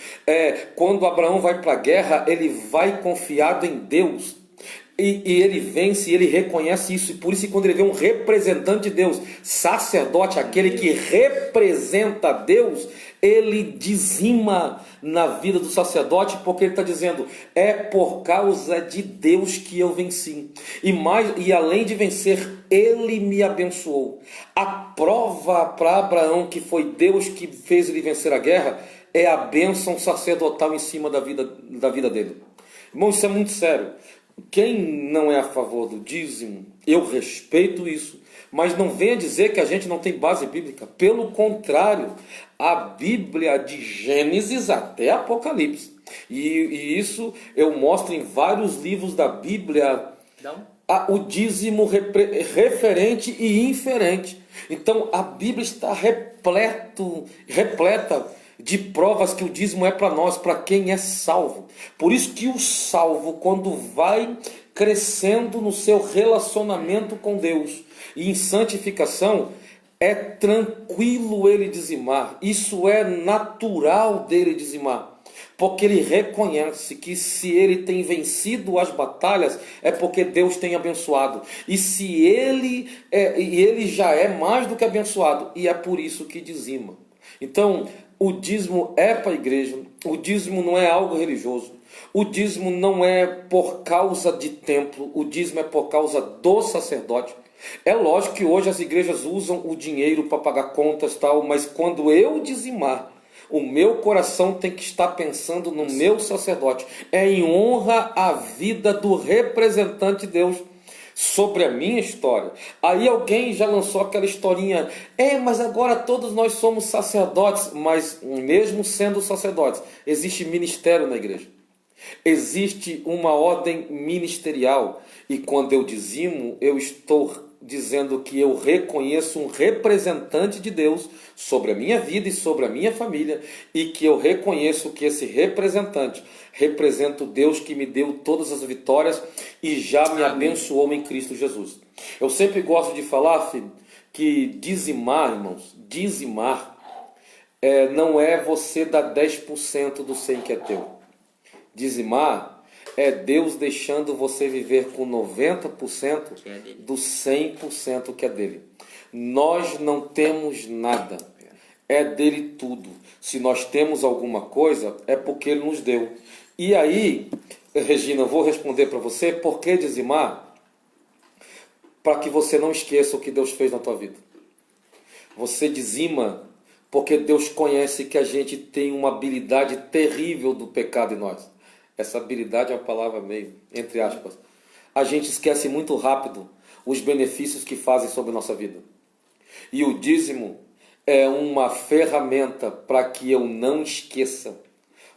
Quando Abraão vai para a guerra, ele vai confiado em Deus. E ele vence, e ele reconhece isso. E por isso, quando ele vê um representante de Deus, sacerdote, aquele que representa Deus, ele dizima na vida do sacerdote, porque ele está dizendo: é por causa de Deus que eu venci. E além de vencer, ele me abençoou. A prova para Abraão que foi Deus que fez ele vencer a guerra é a bênção sacerdotal em cima da vida dele. Irmão, isso é muito sério. Quem não é a favor do dízimo, eu respeito isso, mas não venha dizer que a gente não tem base bíblica. Pelo contrário, a Bíblia de Gênesis até Apocalipse, e isso eu mostro em vários livros da Bíblia, o dízimo referente e inferente. Então a Bíblia está repleta de provas que o dízimo é para nós, para quem é salvo. Por isso que o salvo, quando vai crescendo no seu relacionamento com Deus e em santificação, é tranquilo ele dizimar. Isso é natural dele dizimar. Porque ele reconhece que se ele tem vencido as batalhas, é porque Deus tem abençoado. E se ele já é mais do que abençoado, e é por isso que dizima. Então, o dízimo é para a igreja, o dízimo não é algo religioso, o dízimo não é por causa de templo, o dízimo é por causa do sacerdote. É lógico que hoje as igrejas usam o dinheiro para pagar contas e tal, mas quando eu dizimar, o meu coração tem que estar pensando no meu sacerdote. É em honra à vida do representante de Deus sobre a minha história. Aí alguém já lançou aquela historinha: mas agora todos nós somos sacerdotes. Mas mesmo sendo sacerdotes, existe ministério na igreja. Existe uma ordem ministerial. E quando eu dizimo, eu estou dizendo que eu reconheço um representante de Deus sobre a minha vida e sobre a minha família, e que eu reconheço que esse representante representa o Deus que me deu todas as vitórias e já me abençoou em Cristo Jesus. Eu sempre gosto de falar, filho, que dizimar, irmãos, não é você dar 10% do 100 que é teu. Dizimar é Deus deixando você viver com 90% do 100% que é dele. Nós não temos nada, é dele tudo. Se nós temos alguma coisa, é porque ele nos deu. E aí, Regina, eu vou responder para você: por que dizimar? Para que você não esqueça o que Deus fez na tua vida. Você dizima porque Deus conhece que a gente tem uma habilidade terrível do pecado em nós. Essa habilidade é uma palavra meio, entre aspas. A gente esquece muito rápido os benefícios que fazem sobre a nossa vida. E o dízimo é uma ferramenta para que eu não esqueça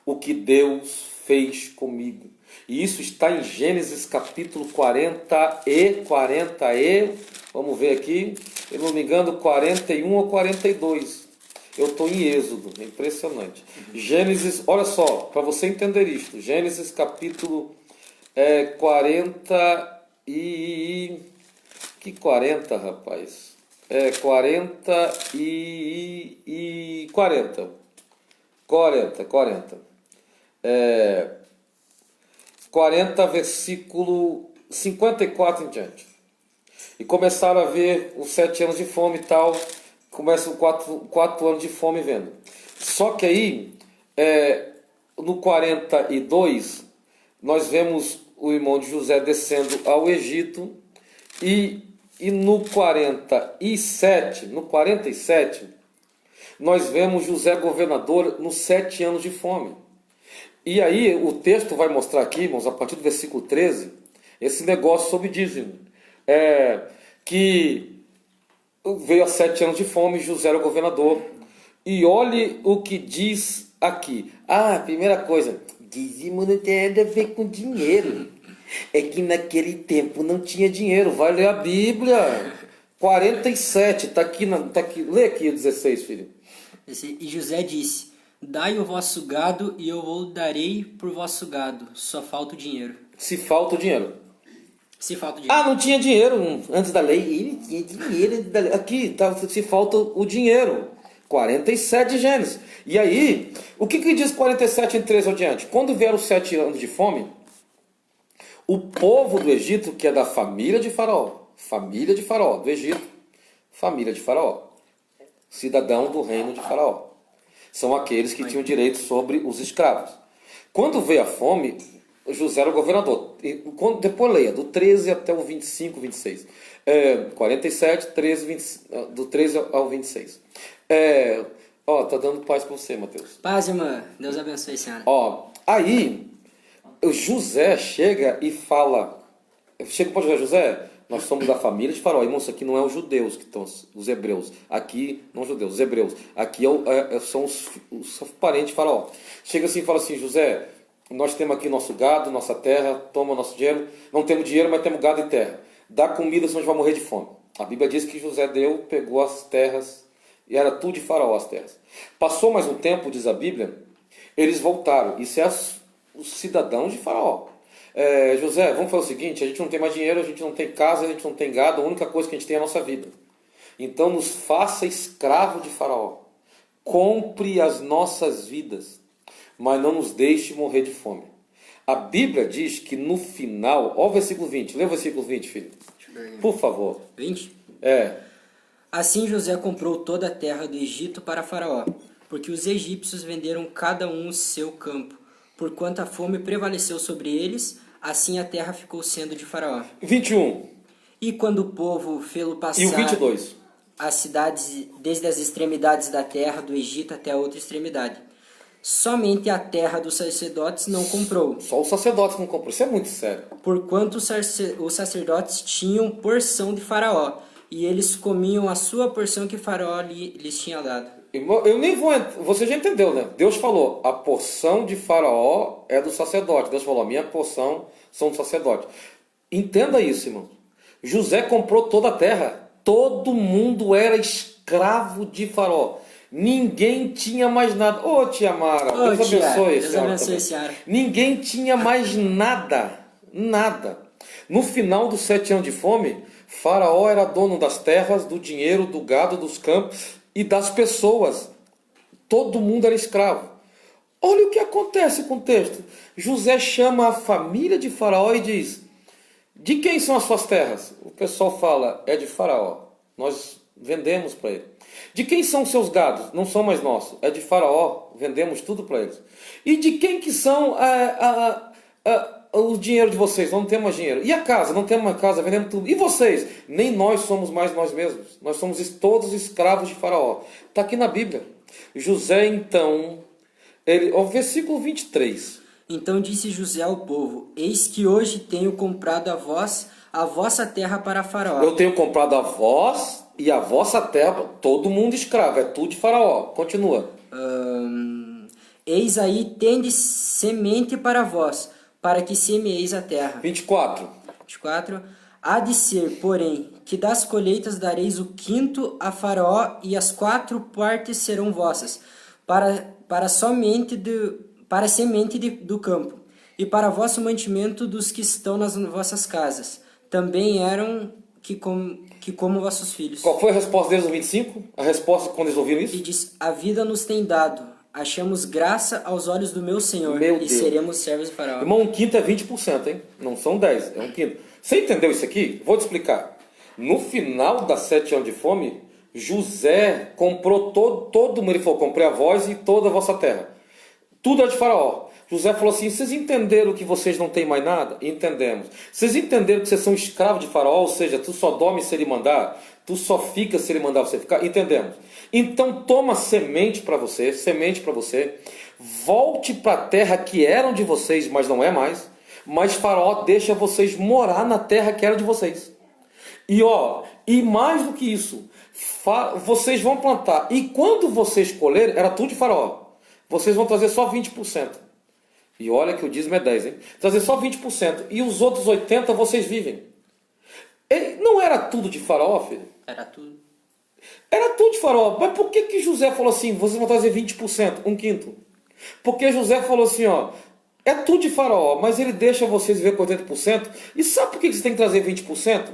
o que Deus fez comigo. E isso está em Gênesis capítulo 40 vamos ver aqui, se não me engano, 41 ou 42. Eu estou em Êxodo, é impressionante. Gênesis, olha só, para você entender isto. Gênesis capítulo 40 e... Que 40, rapaz? 40 e 40. 40, versículo 54 em diante. E começaram a ver os 7 anos de fome e tal. Começam 4 anos de fome vendo. Só que aí, no 42, nós vemos o irmão de José descendo ao Egito. E no 47, nós vemos José governador nos 7 anos de fome. E aí o texto vai mostrar aqui, irmãos, a partir do versículo 13, esse negócio sobre dízimo. Que veio a 7 anos de fome, José era o governador. E olhe o que diz aqui. Primeira coisa, dízimo não tem nada a ver com dinheiro. É que naquele tempo não tinha dinheiro. Vai ler a Bíblia. 47, está aqui, lê aqui o 16, filho. E José disse: dai o vosso gado e eu o darei por vosso gado. Só falta o dinheiro. Se falta o dinheiro. Se falta o dinheiro. Não tinha dinheiro antes da lei. Ele tinha dinheiro antes da lei. Aqui, tá, se falta o dinheiro. 47 Gênesis. E aí, o que diz 47 em 13 adiante? Quando vieram os 7 anos de fome, o povo do Egito, que é da família de Faraó, do Egito, família de Faraó, cidadão do reino de Faraó, são aqueles que tinham direito sobre os escravos. Quando veio a fome, José era o governador. Depois leia, do 13 até o 25, 26. 47, 13, 20, do 13 ao 26. Tá dando paz para você, Mateus. Paz, irmã. Deus abençoe, senhora. Aí, José chega e fala... Chega para José, nós somos da família de Faraó. Irmão, isso aqui não é os judeus que estão, os hebreus. Aqui, não os judeus, os hebreus. Aqui são os parentes de Faraó. Chega assim e fala assim: José, nós temos aqui nosso gado, nossa terra, toma nosso dinheiro. Não temos dinheiro, mas temos gado e terra. Dá comida, senão a gente vai morrer de fome. A Bíblia diz que José pegou as terras, e era tudo de Faraó as terras. Passou mais um tempo, diz a Bíblia, eles voltaram. Isso é os cidadãos de Faraó. José, vamos fazer o seguinte: a gente não tem mais dinheiro, a gente não tem casa, a gente não tem gado, a única coisa que a gente tem é a nossa vida. Então nos faça escravo de Faraó. Compre as nossas vidas, mas não nos deixe morrer de fome. A Bíblia diz que no final, o versículo 20, lê o versículo 20, filho. Por favor. 20? É. Assim José comprou toda a terra do Egito para Faraó, porque os egípcios venderam cada um o seu campo. Porquanto a fome prevaleceu sobre eles, assim a terra ficou sendo de Faraó. 21. E quando o povo fê-lo passar E o 22. as cidades desde as extremidades da terra do Egito até a outra extremidade, somente a terra dos sacerdotes não comprou. Só os sacerdotes não comprou. Isso é muito sério. Porquanto os sacerdotes tinham porção de Faraó, e eles comiam a sua porção que Faraó lhes tinha dado. Eu nem vou... Você já entendeu, né? Deus falou, a porção de Faraó é do sacerdote. Deus falou, a minha porção são do sacerdote. Entenda isso, irmão. José comprou toda a terra. Todo mundo era escravo de Faraó. Ninguém tinha mais nada. Tia Mara, Deus abençoe, Deus abençoe, senhora. Ninguém tinha mais nada. Nada. No final dos 7 anos de fome, Faraó era dono das terras, do dinheiro, do gado, dos campos e das pessoas. Todo mundo era escravo. Olha o que acontece com o texto. José chama a família de Faraó e diz: de quem são as suas terras? O pessoal fala, é de Faraó. Nós vendemos para ele. De quem são os seus gados? Não são mais nossos. É de Faraó. Vendemos tudo para eles. E de quem que são o dinheiro de vocês? Não temos mais dinheiro. E a casa? Não temos mais casa. Vendemos tudo. E vocês? Nem nós somos mais nós mesmos. Nós somos todos escravos de Faraó. Está aqui na Bíblia. José, então... o versículo 23. Então disse José ao povo: eis que hoje tenho comprado a vós a vossa terra para Faraó. Eu tenho comprado a vós e a vossa terra, todo mundo escravo, é tudo de Faraó. Continua. Eis aí tendes semente para vós, para que semeeis a terra. 24. Há de ser, porém, que das colheitas dareis o quinto a Faraó, e as 4 partes serão vossas, para semente do campo, e para vosso mantimento dos que estão nas vossas casas. Também eram que como vossos filhos. Qual foi a resposta deles no 25? A resposta quando eles ouviram isso? E diz: a vida nos tem dado, achamos graça aos olhos do meu Senhor, Meu e Deus. seremos servos de Faraó. Irmão, um quinto é 20%, hein? Não são 10, é um quinto. Você entendeu isso aqui? Vou te explicar. No final das 7 anos de fome, José comprou todo mundo. Ele falou: comprei a vós e toda a vossa terra. Tudo é de Faraó. José falou assim: vocês entenderam que vocês não têm mais nada? Entendemos. Vocês entenderam que vocês são escravos de Faraó? Ou seja, tu só dorme se ele mandar, tu só fica se ele mandar você ficar? Entendemos. Então toma semente para você, volte para a terra que eram de vocês, mas não é mais, mas Faraó deixa vocês morar na terra que era de vocês. E mais do que isso, vocês vão plantar, e quando vocês colherem, era tudo de Faraó, vocês vão trazer só 20%. E olha que o dízimo é 10, hein? Trazer só 20%, e os outros 80% vocês vivem. Não era tudo de Faraó, filho? Era tudo. Era tudo de Faraó. Mas por que José falou assim, vocês vão trazer 20%, um quinto? Porque José falou assim, é tudo de Faraó, mas ele deixa vocês viver com 80%. E sabe por que vocês têm que trazer 20%?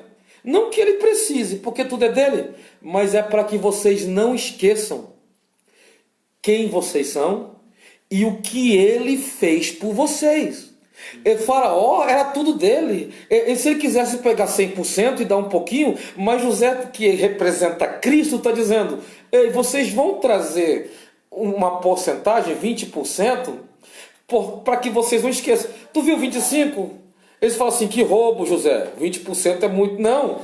Não que ele precise, porque tudo é dele, mas é para que vocês não esqueçam quem vocês são e o que ele fez por vocês. Faraó era tudo dele. Se ele quisesse pegar 100% e dar um pouquinho, mas José, que representa Cristo, está dizendo, vocês vão trazer uma porcentagem, 20%, para que vocês não esqueçam. Tu viu 25%? Eles falam assim, que roubo, José, 20% é muito. Não,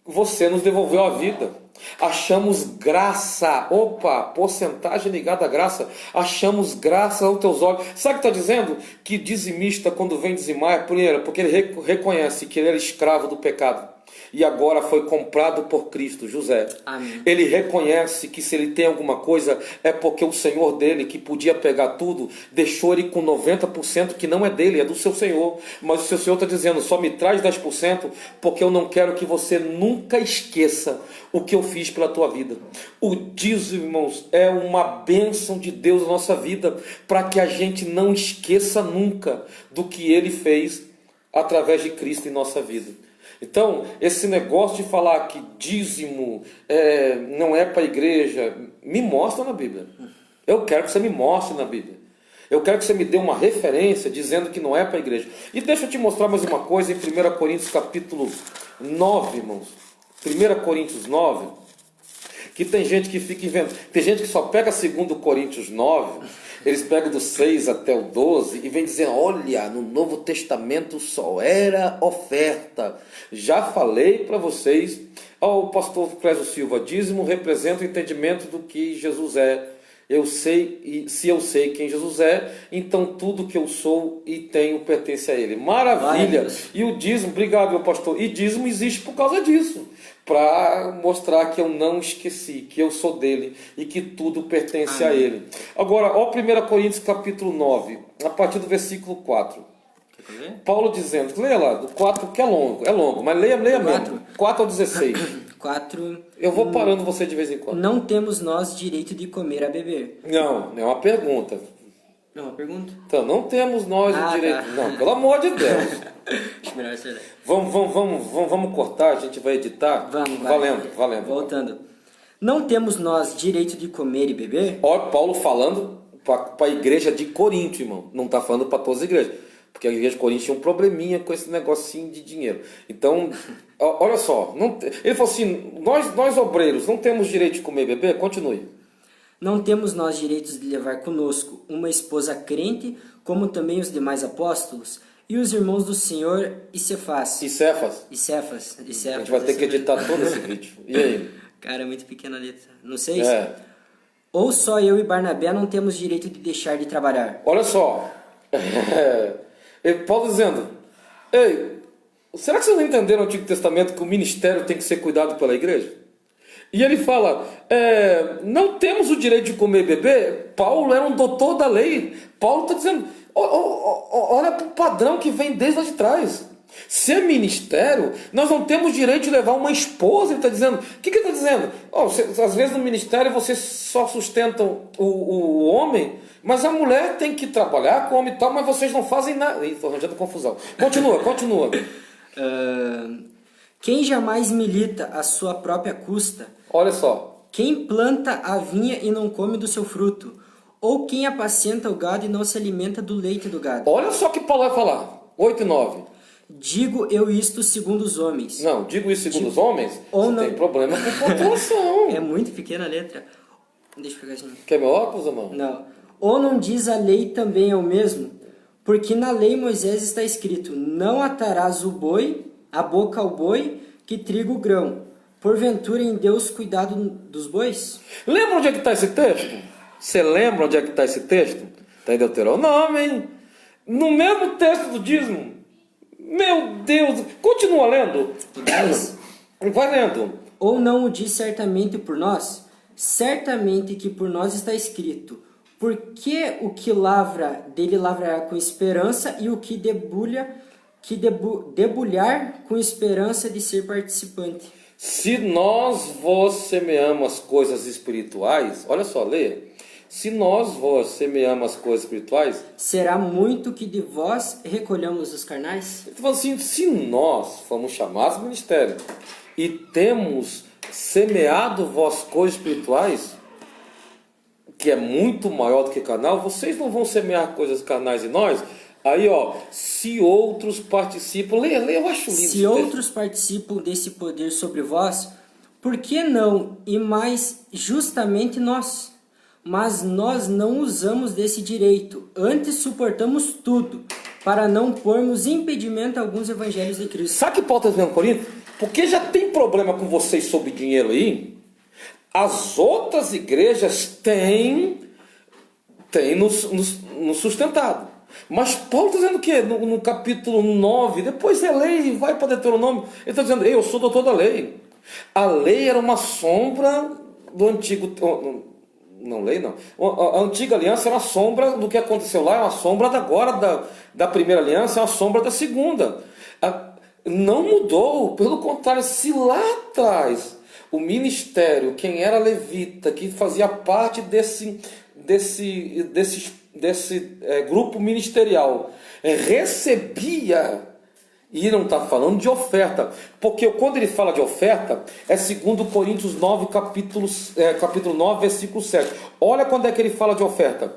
você nos devolveu a vida. Achamos graça. Opa, porcentagem ligada à graça. Achamos graça aos teus olhos. Sabe o que está dizendo? Que dizimista, quando vem dizimar, é primeiro, porque ele reconhece que ele era escravo do pecado. E agora foi comprado por Cristo, José. Amém. Ele reconhece que se ele tem alguma coisa, é porque o Senhor dele, que podia pegar tudo, deixou ele com 90% que não é dele, é do seu Senhor. Mas o seu Senhor está dizendo, só me traz 10%, porque eu não quero que você nunca esqueça o que eu fiz pela tua vida. O dízimo, irmãos, é uma bênção de Deus na nossa vida, para que a gente não esqueça nunca do que ele fez através de Cristo em nossa vida. Então, esse negócio de falar que dízimo não é para a igreja, me mostra na Bíblia. Eu quero que você me mostre na Bíblia. Eu quero que você me dê uma referência dizendo que não é para a igreja. E deixa eu te mostrar mais uma coisa em 1 Coríntios capítulo 9, irmãos. 1 Coríntios 9, que tem gente que fica inventando. Tem gente que só pega 2 Coríntios 9, eles pegam do 6 até o 12 e vem dizendo, olha, no Novo Testamento só era oferta. Já falei para vocês, o pastor Clésio Silva, dízimo representa o entendimento do que Jesus é. Eu sei, e se eu sei quem Jesus é, então tudo que eu sou e tenho pertence a Ele. Maravilha! E o dízimo, obrigado meu pastor, e dízimo existe por causa disso, para mostrar que eu não esqueci, que eu sou dele e que tudo pertence a Ele. Agora, 1 Coríntios capítulo 9, a partir do versículo 4. Paulo dizendo, leia lá, do 4 que é longo, mas leia mesmo, 4 ao 16. 4. Eu vou parando você de vez em quando. Não temos nós direito de comer a beber. Não, é uma pergunta. É uma pergunta? Então, não temos nós o direito. Tá. Não, pelo amor de Deus. Acho melhor ser. Vamos cortar, a gente vai editar. Vamos, valendo. Voltando. Não temos nós direito de comer e beber? Olha, Paulo falando para a igreja de Corinto, irmão. Não está falando para todas as igrejas. Porque a igreja de Corinto tinha um probleminha com esse negocinho de dinheiro. Então, olha só. Ele falou assim, nós obreiros não temos direito de comer e beber? Continue. Não temos nós direitos de levar conosco uma esposa crente, como também os demais apóstolos, e os irmãos do Senhor e Cefas. E Cefas. A gente vai ter que editar todo esse vídeo. E aí? Cara, é muito pequena a letra. Não sei se... Ou só eu e Barnabé não temos direito de deixar de trabalhar? Olha só. Paulo dizendo, ei, será que vocês não entenderam no Antigo Testamento que o ministério tem que ser cuidado pela igreja? E ele fala, não temos o direito de comer e beber. Paulo era um doutor da lei. Paulo está dizendo, olha para o padrão que vem desde lá de trás. Se é ministério, nós não temos direito de levar uma esposa. Ele está dizendo, o que ele está dizendo? Às vezes no ministério vocês só sustentam o homem, mas a mulher tem que trabalhar com o homem e tal, mas vocês não fazem nada. Estou arranjando confusão. Continua. Quem jamais milita a sua própria custa? Olha só. Quem planta a vinha e não come do seu fruto? Ou quem apacenta o gado e não se alimenta do leite do gado? Olha só o que Paulo vai falar. 8 e 9. Digo eu isto segundo os homens. Não, digo isso segundo os homens? Ou você não... tem problema com pontuação. É muito pequena a letra. Deixa eu pegar assim. Quer meu óculos, irmão? Não. Ou não diz a lei também é o mesmo? Porque na lei Moisés está escrito, não atarás a boca ao boi que triga o grão. porventura em Deus cuidado dos bois? Lembra onde é que está esse texto? Você lembra onde é que está esse texto? Está em Deuteronômio, hein? No mesmo texto do dízimo. Meu Deus! Continua lendo. Vai lendo. Ou não o diz certamente por nós? Certamente que por nós está escrito: porque o que lavra, dele lavrará com esperança, e o que debulhar com esperança de ser participante. Se nós vos semeamos as coisas espirituais, olha só, leia. Se nós vos semeamos as coisas espirituais, será muito que de vós recolhamos os carnais? ele está falando assim, se nós fomos chamados ao ministério e temos semeado vós coisas espirituais, que é muito maior do que carnal, vocês não vão semear coisas carnais em nós? Aí, ó, se outros participam, leia, eu acho lindo. Se outros participam desse poder sobre vós, por que não, e mais justamente nós? Mas nós não usamos desse direito, antes suportamos tudo, para não pormos impedimento a alguns evangelhos de Cristo. Sabe que Paulo está dizendo, Corinto? Porque já tem problema com vocês sobre dinheiro aí, as outras igrejas têm nos sustentado. Mas Paulo está dizendo o quê? No capítulo 9, depois você lê e vai para Deuteronômio, ele está dizendo, eu sou doutor da lei. A lei era uma sombra do antigo... Não, lei não. A antiga aliança era uma sombra do que aconteceu lá, é uma sombra agora da primeira aliança, é uma sombra da segunda. Não mudou, pelo contrário, se lá atrás o ministério, quem era levita, que fazia parte desse grupo ministerial, recebia. E não está falando de oferta, porque quando ele fala de oferta, é 2 Coríntios 9, capítulo 9, versículo 7. Olha quando é que ele fala de oferta.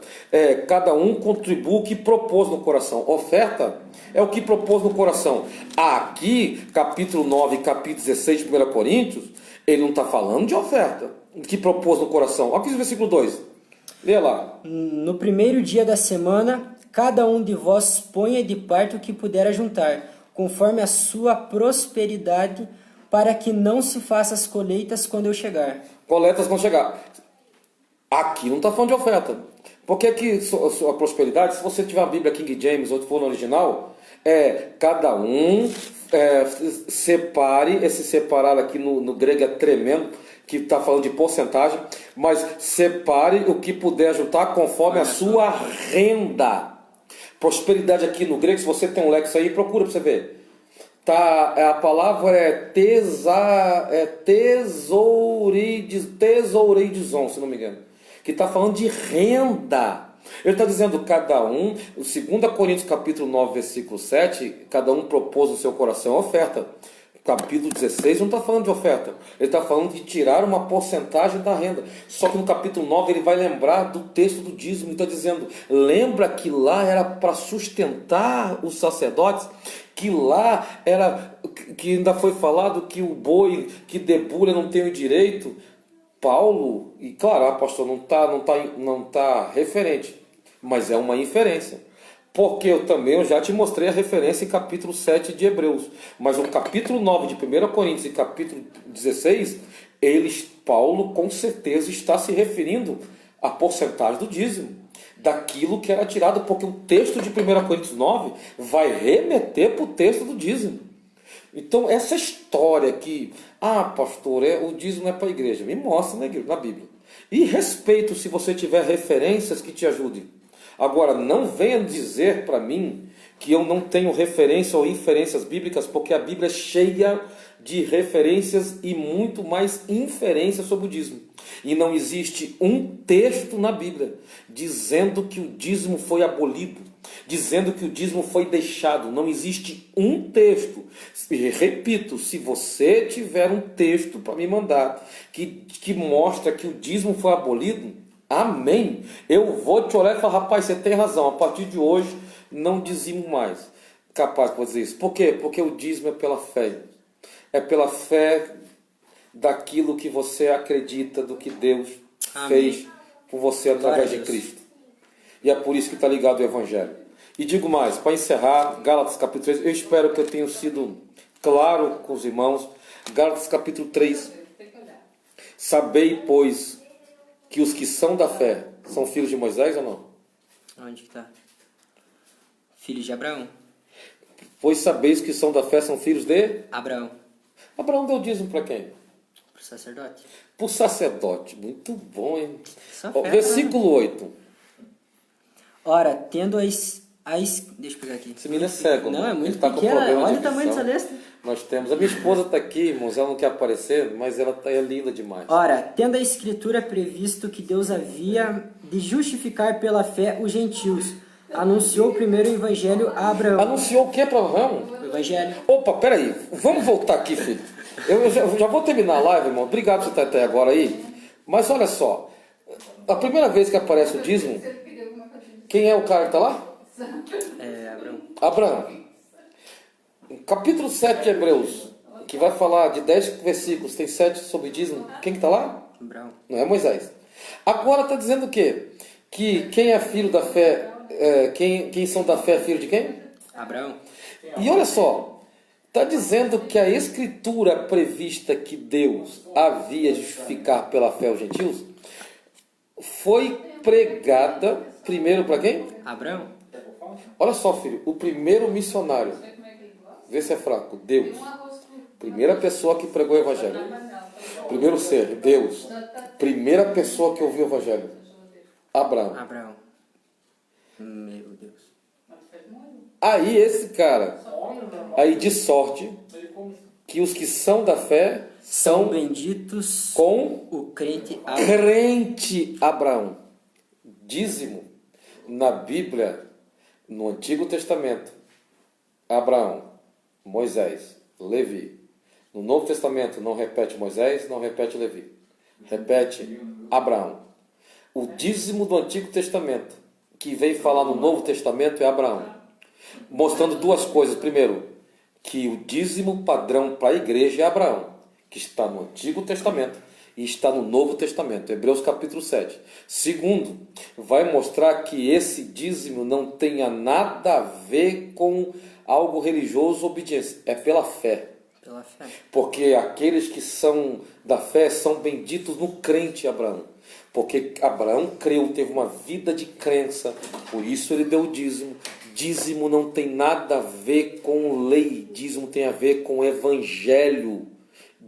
Cada um contribui o que propôs no coração. Oferta é o que propôs no coração. Aqui, capítulo 9, capítulo 16 de 1 Coríntios, ele não está falando de oferta, o que propôs no coração. Olha aqui o versículo 2. Lê lá. No primeiro dia da semana, cada um de vós ponha de parte o que puder ajuntar, conforme a sua prosperidade, para que não se faça as colheitas quando eu chegar. Coletas quando chegar. Aqui não está falando de oferta. Porque aqui a prosperidade, se você tiver a Bíblia King James ou for no original, cada um separe, esse separar aqui no grego é tremendo, que está falando de porcentagem, mas separe o que puder juntar conforme a sua renda. Prosperidade aqui no grego, se você tem um lexo aí, procura para você ver. A palavra é tesoureidizon, se não me engano. Que está falando de renda. Ele está dizendo cada um, 2 Coríntios capítulo 9, versículo 7, cada um propôs no seu coração a oferta. Capítulo 16 não está falando de oferta, ele está falando de tirar uma porcentagem da renda. Só que no capítulo 9 ele vai lembrar do texto do dízimo, está dizendo, lembra que lá era para sustentar os sacerdotes, que lá era, que ainda foi falado que o boi que debulha não tem o direito. Paulo, e claro, pastor, não tá referente, mas é uma inferência. Porque eu já te mostrei a referência em capítulo 7 de Hebreus. Mas no capítulo 9 de 1 Coríntios e capítulo 16, Paulo com certeza está se referindo à porcentagem do dízimo. Daquilo que era tirado, porque o texto de 1 Coríntios 9 vai remeter para o texto do dízimo. Então essa história que, pastor, o dízimo não é para a igreja, me mostra na Bíblia. E respeito se você tiver referências que te ajudem. Agora, não venha dizer para mim que eu não tenho referência ou inferências bíblicas, porque a Bíblia é cheia de referências e muito mais inferências sobre o dízimo. E não existe um texto na Bíblia dizendo que o dízimo foi abolido, dizendo que o dízimo foi deixado. Não existe um texto. E repito, se você tiver um texto para me mandar que mostra que o dízimo foi abolido, amém. Eu vou te olhar e falar, rapaz, você tem razão, a partir de hoje não dizimo mais. Capaz de dizer isso. Por quê? Porque o dízimo é pela fé. É pela fé daquilo que você acredita, do que Deus fez por você através de Cristo. E é por isso que está ligado ao Evangelho. E digo mais, para encerrar, Gálatas capítulo 3, eu espero que eu tenha sido claro com os irmãos. Gálatas capítulo 3. Sabei, pois, que os que são da fé são filhos de Moisés ou não? Onde que está? Filhos de Abraão. Pois sabeis que são da fé são filhos de... Abraão. Abraão deu dízimo para quem? Pro sacerdote. Para o sacerdote. Muito bom, hein? Só Ó, fé, versículo 8. Ora, tendo deixa eu pegar aqui. Esse menino é cego. Não, mano. é muito Ele tá com pequena. problema de Olha o tamanho visão. dessa letra. Nós temos. A minha esposa está aqui, irmãos. Ela não quer aparecer, mas ela é linda demais. Ora, tendo a Escritura previsto que Deus havia de justificar pela fé os gentios, anunciou primeiro o Evangelho a Abraão. Anunciou o que para Abraão? O Evangelho. Opa, peraí. Vamos voltar aqui, filho. Eu já vou terminar a live, irmão. Obrigado por você estar até agora aí. Mas olha só. A primeira vez que aparece o dízimo, quem é o cara que está lá? É, Abraão. Abraão. Capítulo 7 de Hebreus, que vai falar de 10 versículos, tem 7 sobre dízimo. Quem que está lá? Abraão. Não é Moisés. Agora está dizendo o quê? Que quem é filho da fé, quem são da fé é filho de quem? Abraão. E olha só, está dizendo que a escritura prevista que Deus havia de justificar pela fé os gentios, foi pregada primeiro para quem? Abraão. Olha só, filho, o primeiro missionário, vê se é fraco, Deus. Primeira pessoa que pregou o evangelho. Primeiro ser, Deus. Primeira pessoa que ouviu o evangelho, Abraão. Abraão. Meu Deus. Aí esse cara, aí de sorte, que os que são da fé São são benditos com o crente Abraão. crente Abraão. Dízimo, na Bíblia, no Antigo Testamento, Abraão, Moisés, Levi. No Novo Testamento não repete Moisés, não repete Levi. Repete Abraão. O dízimo do Antigo Testamento, que vem falar no Novo Testamento, é Abraão. Mostrando duas coisas. Primeiro, que o dízimo padrão para a igreja é Abraão, que está no Antigo Testamento e está no Novo Testamento, Hebreus capítulo 7. Segundo, vai mostrar que esse dízimo não tenha nada a ver com algo religioso ou obediência, é pela fé. Pela fé. Porque aqueles que são da fé são benditos no crente Abraão. Porque Abraão creu, teve uma vida de crença, por isso ele deu o dízimo. Dízimo não tem nada a ver com lei, dízimo tem a ver com evangelho.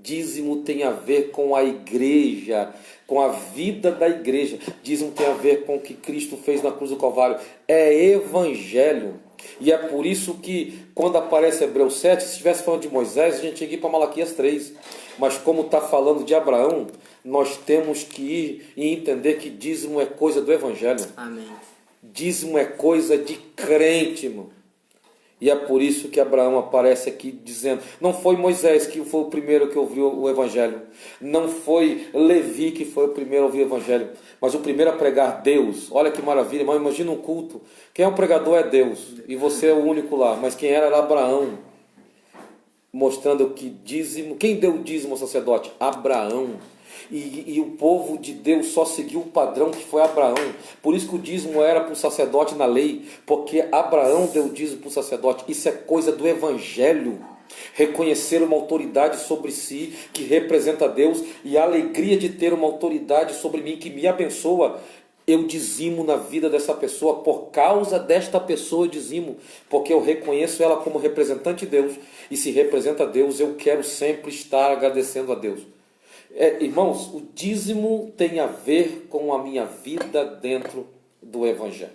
Dízimo tem a ver com a igreja, com a vida da igreja. Dízimo tem a ver com o que Cristo fez na cruz do Calvário. É evangelho. E é por isso que, quando aparece Hebreus 7, se estivesse falando de Moisés, a gente tinha que ir para Malaquias 3. Mas como está falando de Abraão, nós temos que ir e entender que dízimo é coisa do evangelho. Amém. Dízimo é coisa de crente, irmão. E é por isso que Abraão aparece aqui dizendo, não foi Moisés que foi o primeiro que ouviu o evangelho, não foi Levi que foi o primeiro a ouvir o evangelho, mas o primeiro a pregar Deus. Olha que maravilha, irmão, imagina um culto, quem é o pregador é Deus, e você é o único lá, mas quem era Abraão, mostrando que dízimo, quem deu o dízimo ao sacerdote? Abraão. E o povo de Deus só seguiu o padrão que foi Abraão. Por isso que o dízimo era para o sacerdote na lei, porque Abraão deu o dízimo para o sacerdote. Isso é coisa do evangelho. Reconhecer uma autoridade sobre si que representa Deus e a alegria de ter uma autoridade sobre mim que me abençoa. Eu dizimo na vida dessa pessoa, por causa desta pessoa eu dizimo, porque eu reconheço ela como representante de Deus, e se representa Deus, eu quero sempre estar agradecendo a Deus. Irmãos, o dízimo tem a ver com a minha vida dentro do Evangelho.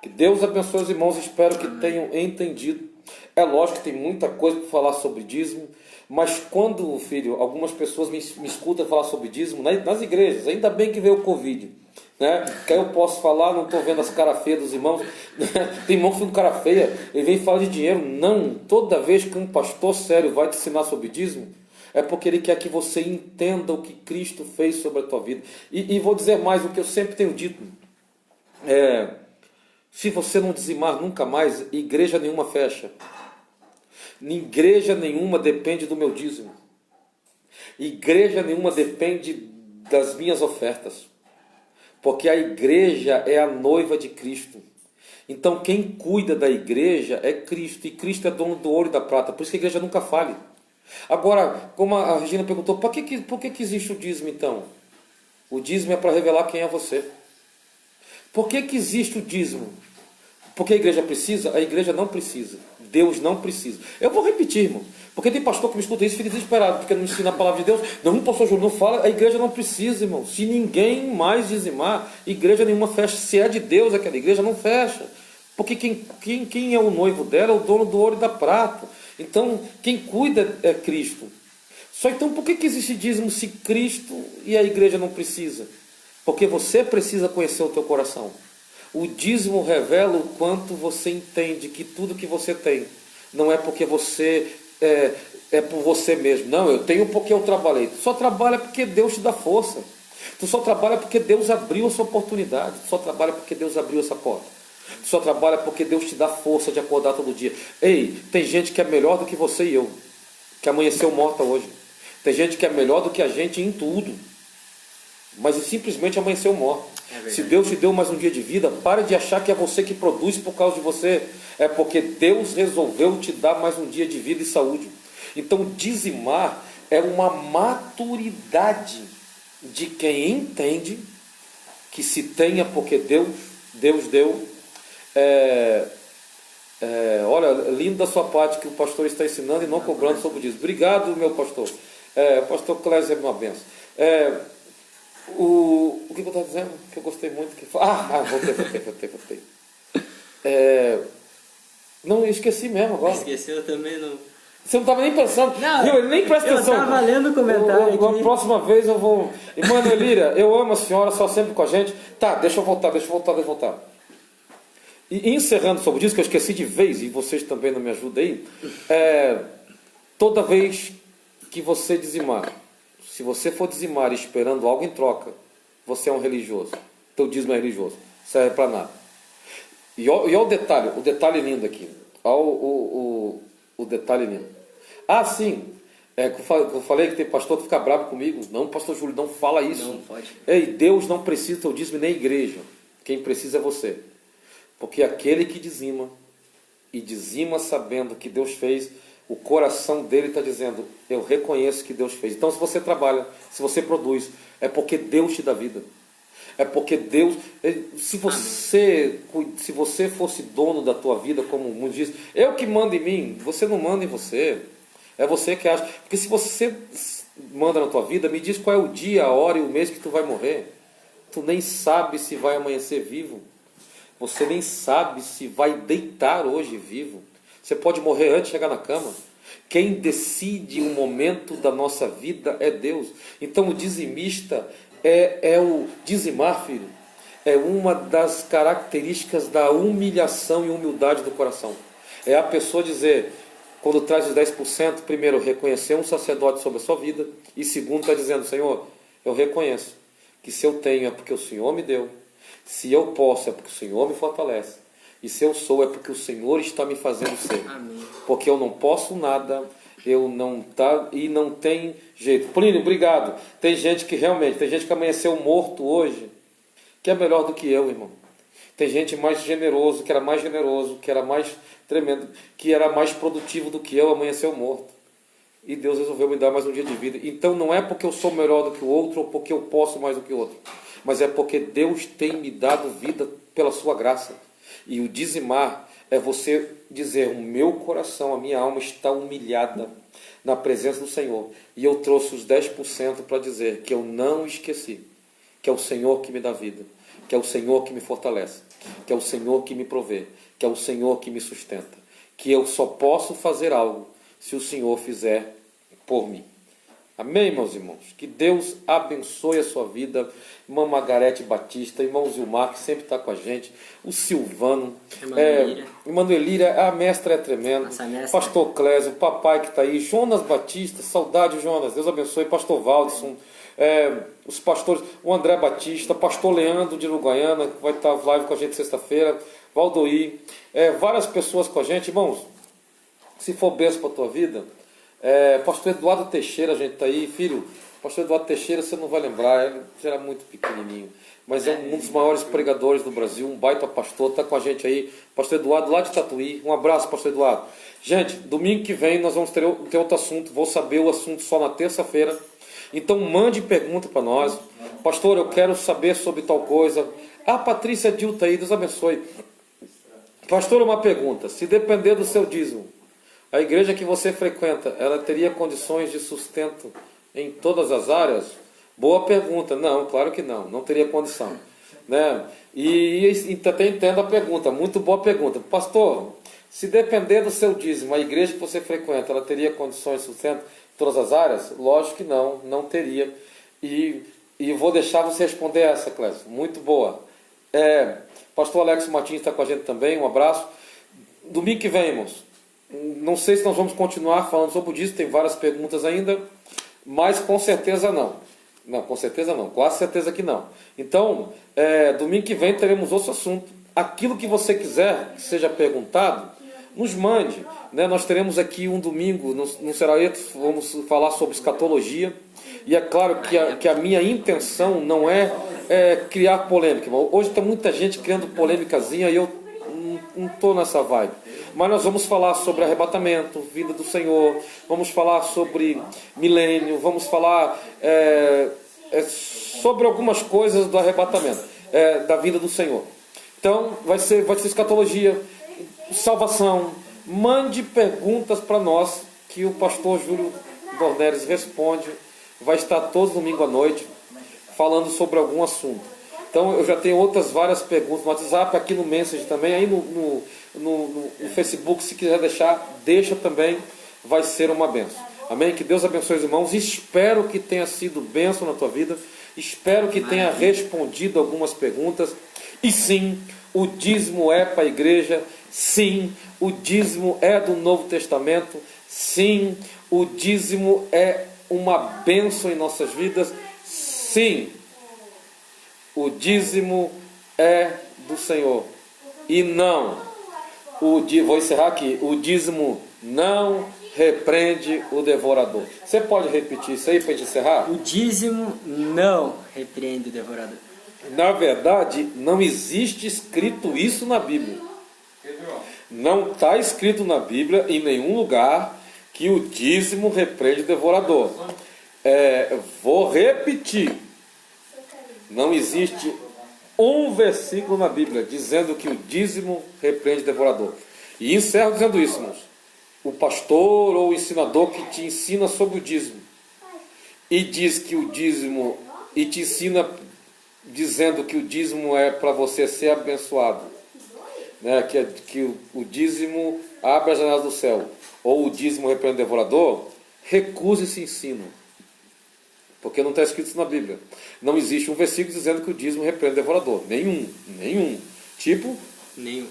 Que Deus abençoe os irmãos, espero que tenham entendido. É lógico que tem muita coisa para falar sobre dízimo, mas quando, filho, algumas pessoas me escutam falar sobre dízimo, nas igrejas, ainda bem que veio o Covid, né? Que aí eu posso falar, não estou vendo as caras feias dos irmãos. Tem irmão que fica com cara feia, ele vem falar de dinheiro. Não, toda vez que um pastor sério vai te ensinar sobre dízimo, é porque ele quer que você entenda o que Cristo fez sobre a tua vida. E vou dizer mais, o que eu sempre tenho dito. Se você não dizimar nunca mais, igreja nenhuma fecha. Igreja nenhuma depende do meu dízimo. Igreja nenhuma depende das minhas ofertas. Porque a igreja é a noiva de Cristo. Então quem cuida da igreja é Cristo. E Cristo é dono do ouro e da prata. Por isso que a igreja nunca fale. Agora, como a Regina perguntou, por que existe o dízimo então? O dízimo é para revelar quem é você. Por que existe o dízimo? Porque a igreja precisa? A igreja não precisa. Deus não precisa. Eu vou repetir, irmão. Porque tem pastor que me escuta isso e fica desesperado, porque não ensina a palavra de Deus. Não, pastor Júlio, não fala. A igreja não precisa, irmão. Se ninguém mais dizimar, igreja nenhuma fecha. Se é de Deus aquela igreja, não fecha. Porque quem é o noivo dela é o dono do ouro e da prata. Então, quem cuida é Cristo. Só então, por que existe dízimo se Cristo e a igreja não precisa? Porque você precisa conhecer o teu coração. O dízimo revela o quanto você entende que tudo que você tem não é porque você é por você mesmo. Não, eu tenho porque eu trabalhei. Tu só trabalha porque Deus te dá força. Tu só trabalha porque Deus abriu essa oportunidade. Tu só trabalha porque Deus abriu essa porta. Tu só trabalha porque Deus te dá força de acordar todo dia. Ei, tem gente que é melhor do que você e eu, que amanheceu morta hoje. Tem gente que é melhor do que a gente em tudo, mas simplesmente amanheceu morto. Se Deus te deu mais um dia de vida, pare de achar que é você que produz por causa de você. É porque Deus resolveu te dar mais um dia de vida e saúde. Então dizimar é uma maturidade de quem entende que se tenha porque Deus deu. Olha, lindo da sua parte que o pastor está ensinando e não cobrando sobre isso. Obrigado, meu pastor. O pastor Clésio é uma benção. O que eu estava dizendo? Que eu gostei muito. Voltei. Não, eu esqueci mesmo agora. Esqueceu também, não. Você não estava nem pensando. Não, viu? Ele nem presta atenção. Eu estava lendo o comentário aqui. A próxima vez eu vou... Irmã Elíria, eu amo a senhora, só sempre com a gente. Tá, deixa eu voltar. E encerrando sobre isso, que eu esqueci de vez, e vocês também não me ajudam aí, toda vez que você dizimar, se você for dizimar esperando algo em troca, você é um religioso. Teu dízimo é religioso, serve para nada. E olha o detalhe lindo aqui. Olha o detalhe lindo. Sim, eu falei que tem pastor que fica bravo comigo. Não, pastor Júlio, não fala isso. Não pode. Ei, Deus não precisa do teu dízimo nem a igreja. Quem precisa é você. Porque aquele que dizima, e dizima sabendo que Deus fez, o coração dele está dizendo, eu reconheço que Deus fez. Então se você trabalha, se você produz, é porque Deus te dá vida. É porque Deus, se você fosse dono da tua vida, como muitos dizem, eu que mando em mim, você não manda em você. É você que acha. Porque se você manda na tua vida, me diz qual é o dia, a hora e o mês que tu vai morrer. Tu nem sabe se vai amanhecer vivo. Você nem sabe se vai deitar hoje vivo. Você pode morrer antes de chegar na cama. Quem decide o momento da nossa vida é Deus. Então o dizimista é o dizimar, filho. É uma das características da humilhação e humildade do coração. É a pessoa dizer, quando traz os 10%, primeiro, reconhecer um sacerdote sobre a sua vida. E segundo, está dizendo, Senhor, eu reconheço que se eu tenho é porque o Senhor me deu. Se eu posso, é porque o Senhor me fortalece. E se eu sou, é porque o Senhor está me fazendo ser. Amém. Porque eu não posso nada, e não tem jeito. Plínio, obrigado. Tem gente que amanheceu morto hoje, que é melhor do que eu, irmão. Tem gente mais generoso, que era mais generoso, que era mais tremendo, que era mais produtivo do que eu, amanheceu morto. E Deus resolveu me dar mais um dia de vida. Então não é porque eu sou melhor do que o outro, ou porque eu posso mais do que o outro. Mas é porque Deus tem me dado vida pela sua graça. E o dizimar é você dizer, o meu coração, a minha alma está humilhada na presença do Senhor. E eu trouxe os 10% para dizer que eu não esqueci, que é o Senhor que me dá vida, que é o Senhor que me fortalece, que é o Senhor que me provê, que é o Senhor que me sustenta, que eu só posso fazer algo se o Senhor fizer por mim. Amém, meus irmãos? Que Deus abençoe a sua vida. Irmã Margarete Batista, irmão Zilmar, que sempre está com a gente, o Silvano, irmã Elíria, a mestra é tremenda, pastor Clésio, o papai que está aí, Jonas Batista, saudade Jonas, Deus abençoe, pastor Valdson, os pastores, o André Batista, pastor Leandro de Uruguaiana, que vai estar live com a gente sexta-feira, Valdoí, várias pessoas com a gente, irmãos, se for benção para a tua vida, pastor Eduardo Teixeira, a gente está aí, filho, Pastor Eduardo Teixeira, você não vai lembrar, ele era muito pequenininho, mas é um dos maiores pregadores do Brasil, um baita pastor, está com a gente aí, Pastor Eduardo lá de Tatuí. Um abraço, Pastor Eduardo. Gente, domingo que vem nós vamos ter outro assunto, vou saber o assunto só na terça-feira, então mande pergunta para nós. Pastor, eu quero saber sobre tal coisa. Ah, Patrícia Dilta aí, Deus abençoe. Pastor, uma pergunta, se depender do seu dízimo, a igreja que você frequenta, ela teria condições de sustento em todas as áreas? Boa pergunta. Não, claro que não, não teria condição, né? E até entendo a pergunta, muito boa pergunta. Pastor, se depender do seu dízimo, a igreja que você frequenta, ela teria condições de sustento em todas as áreas? Lógico que não, não teria. E vou deixar você responder essa, Clécio. Muito boa. Pastor Alex Martins está com a gente também, um abraço. Domingo que vem, irmãos, não sei se nós vamos continuar falando sobre isso, tem várias perguntas ainda, mas com certeza não. Não, com certeza não, quase certeza que não. Então, domingo que vem teremos outro assunto. Aquilo que você quiser que seja perguntado, nos mande, né? Nós teremos aqui um domingo no Seraeto, vamos falar sobre escatologia. E é claro que a minha intenção não é criar polêmica. Hoje tem muita gente criando polêmicazinha e eu não estou nessa vibe. Mas nós vamos falar sobre arrebatamento, vida do Senhor, vamos falar sobre milênio, vamos falar sobre algumas coisas do arrebatamento, da vida do Senhor. Então vai ser escatologia, salvação. Mande perguntas para nós que o pastor Júlio Dornelles responde. Vai estar todo domingo à noite falando sobre algum assunto. Então eu já tenho várias perguntas no WhatsApp, aqui no Message também, aí no Facebook, se quiser deixa também, vai ser uma bênção. Amém? Que Deus abençoe os irmãos. Espero que tenha sido bênção na tua vida. Espero que tenha respondido algumas perguntas. E sim, o dízimo é para a igreja. Sim, o dízimo é do Novo Testamento. Sim, o dízimo é uma bênção em nossas vidas. Sim, o dízimo é do Senhor. E não, vou encerrar aqui, o dízimo não repreende o devorador. Você pode repetir isso aí para a gente encerrar? O dízimo não repreende o devorador. Na verdade, não existe escrito isso na Bíblia. Não está escrito na Bíblia em nenhum lugar que o dízimo repreende o devorador. Vou repetir. Não existe um versículo na Bíblia dizendo que o dízimo repreende o devorador. E encerro dizendo isso, irmãos. O pastor ou o ensinador que te ensina sobre o dízimo e diz que o dízimo, e te ensina dizendo que o dízimo é para você ser abençoado, né? que o dízimo abre as janelas do céu, ou o dízimo repreende o devorador, recuse esse ensino. Porque não está escrito isso na Bíblia. Não existe um versículo dizendo que o dízimo repreende o devorador. Nenhum. Tipo? Nenhum.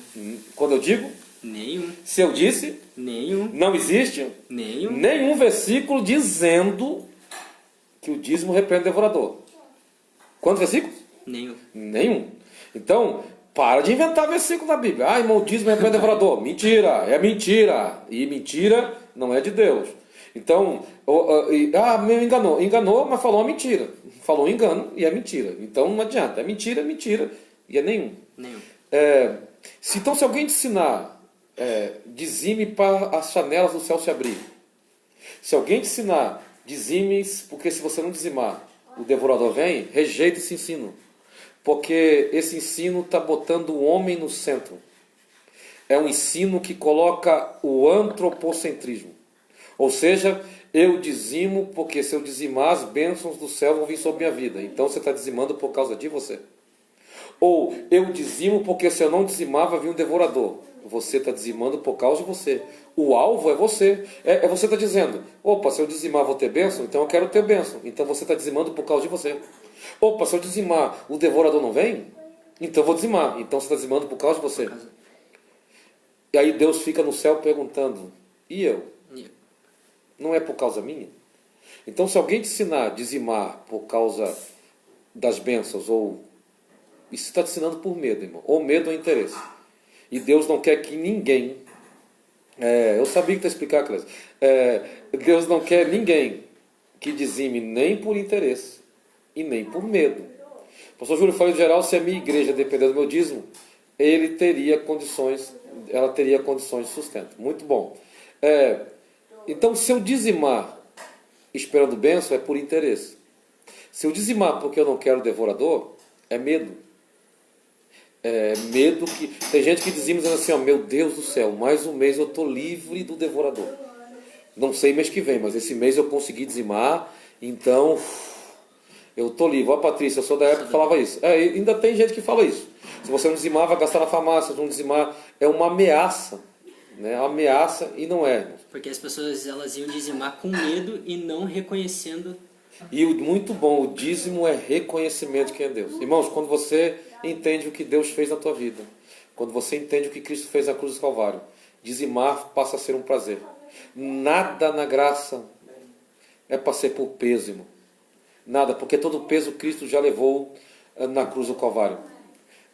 Quando eu digo? Nenhum. Se eu disse? Nenhum. Não existe? Nenhum versículo dizendo que o dízimo repreende o devorador. Quantos versículos? Nenhum. Então, para de inventar versículo na Bíblia. Ah, irmão, o dízimo repreende o devorador. Mentira, é mentira. E mentira não é de Deus. Então, me enganou, mas falou uma mentira. Falou um engano e é mentira. Então não adianta, é mentira e é nenhum. Então se alguém te ensinar, dizime para as janelas do céu se abrir. Se alguém te ensinar, dizime, porque se você não dizimar, o devorador vem, rejeita esse ensino. Porque esse ensino está botando o homem no centro. É um ensino que coloca o antropocentrismo. Ou seja, eu dizimo porque se eu dizimar, as bênçãos do céu vão vir sobre minha vida. Então você está dizimando por causa de você. Ou eu dizimo porque se eu não dizimar, vai vir um devorador. Você está dizimando por causa de você. O alvo é você. Você está dizendo, opa, se eu dizimar vou ter bênção, então eu quero ter bênção. Então você está dizimando por causa de você. Opa, se eu dizimar, o devorador não vem? Então eu vou dizimar. Então você está dizimando por causa de você. E aí Deus fica no céu perguntando, e eu? Não é por causa minha? Então se alguém te ensinar a dizimar por causa das bênçãos, ou isso está te ensinando por medo, irmão, ou medo ou interesse. E Deus não quer que ninguém, eu sabia que tu ia explicar, Clécio, Deus não quer ninguém que dizime nem por interesse e nem por medo. O pastor Júlio falou em geral, se a minha igreja depender do meu dízimo, ela teria condições de sustento. Muito bom. Então, se eu dizimar esperando bênção, é por interesse. Se eu dizimar porque eu não quero devorador, é medo. É medo que... Tem gente que dizima dizendo assim, ó, meu Deus do céu, mais um mês eu estou livre do devorador. Não sei mês que vem, mas esse mês eu consegui dizimar, então eu estou livre. Ó, Patrícia, eu sou da época que falava isso. Ainda tem gente que fala isso. Se você não dizimar, vai gastar na farmácia. Se não dizimar, é uma ameaça. Né? É uma ameaça e não é. Porque as pessoas elas iam dizimar com medo e não reconhecendo. E muito bom, o dízimo é reconhecimento de quem é Deus. Irmãos, quando você entende o que Deus fez na tua vida, quando você entende o que Cristo fez na cruz do Calvário, dizimar passa a ser um prazer. Nada na graça é para ser por peso, irmão. Nada, porque todo o peso Cristo já levou na cruz do Calvário.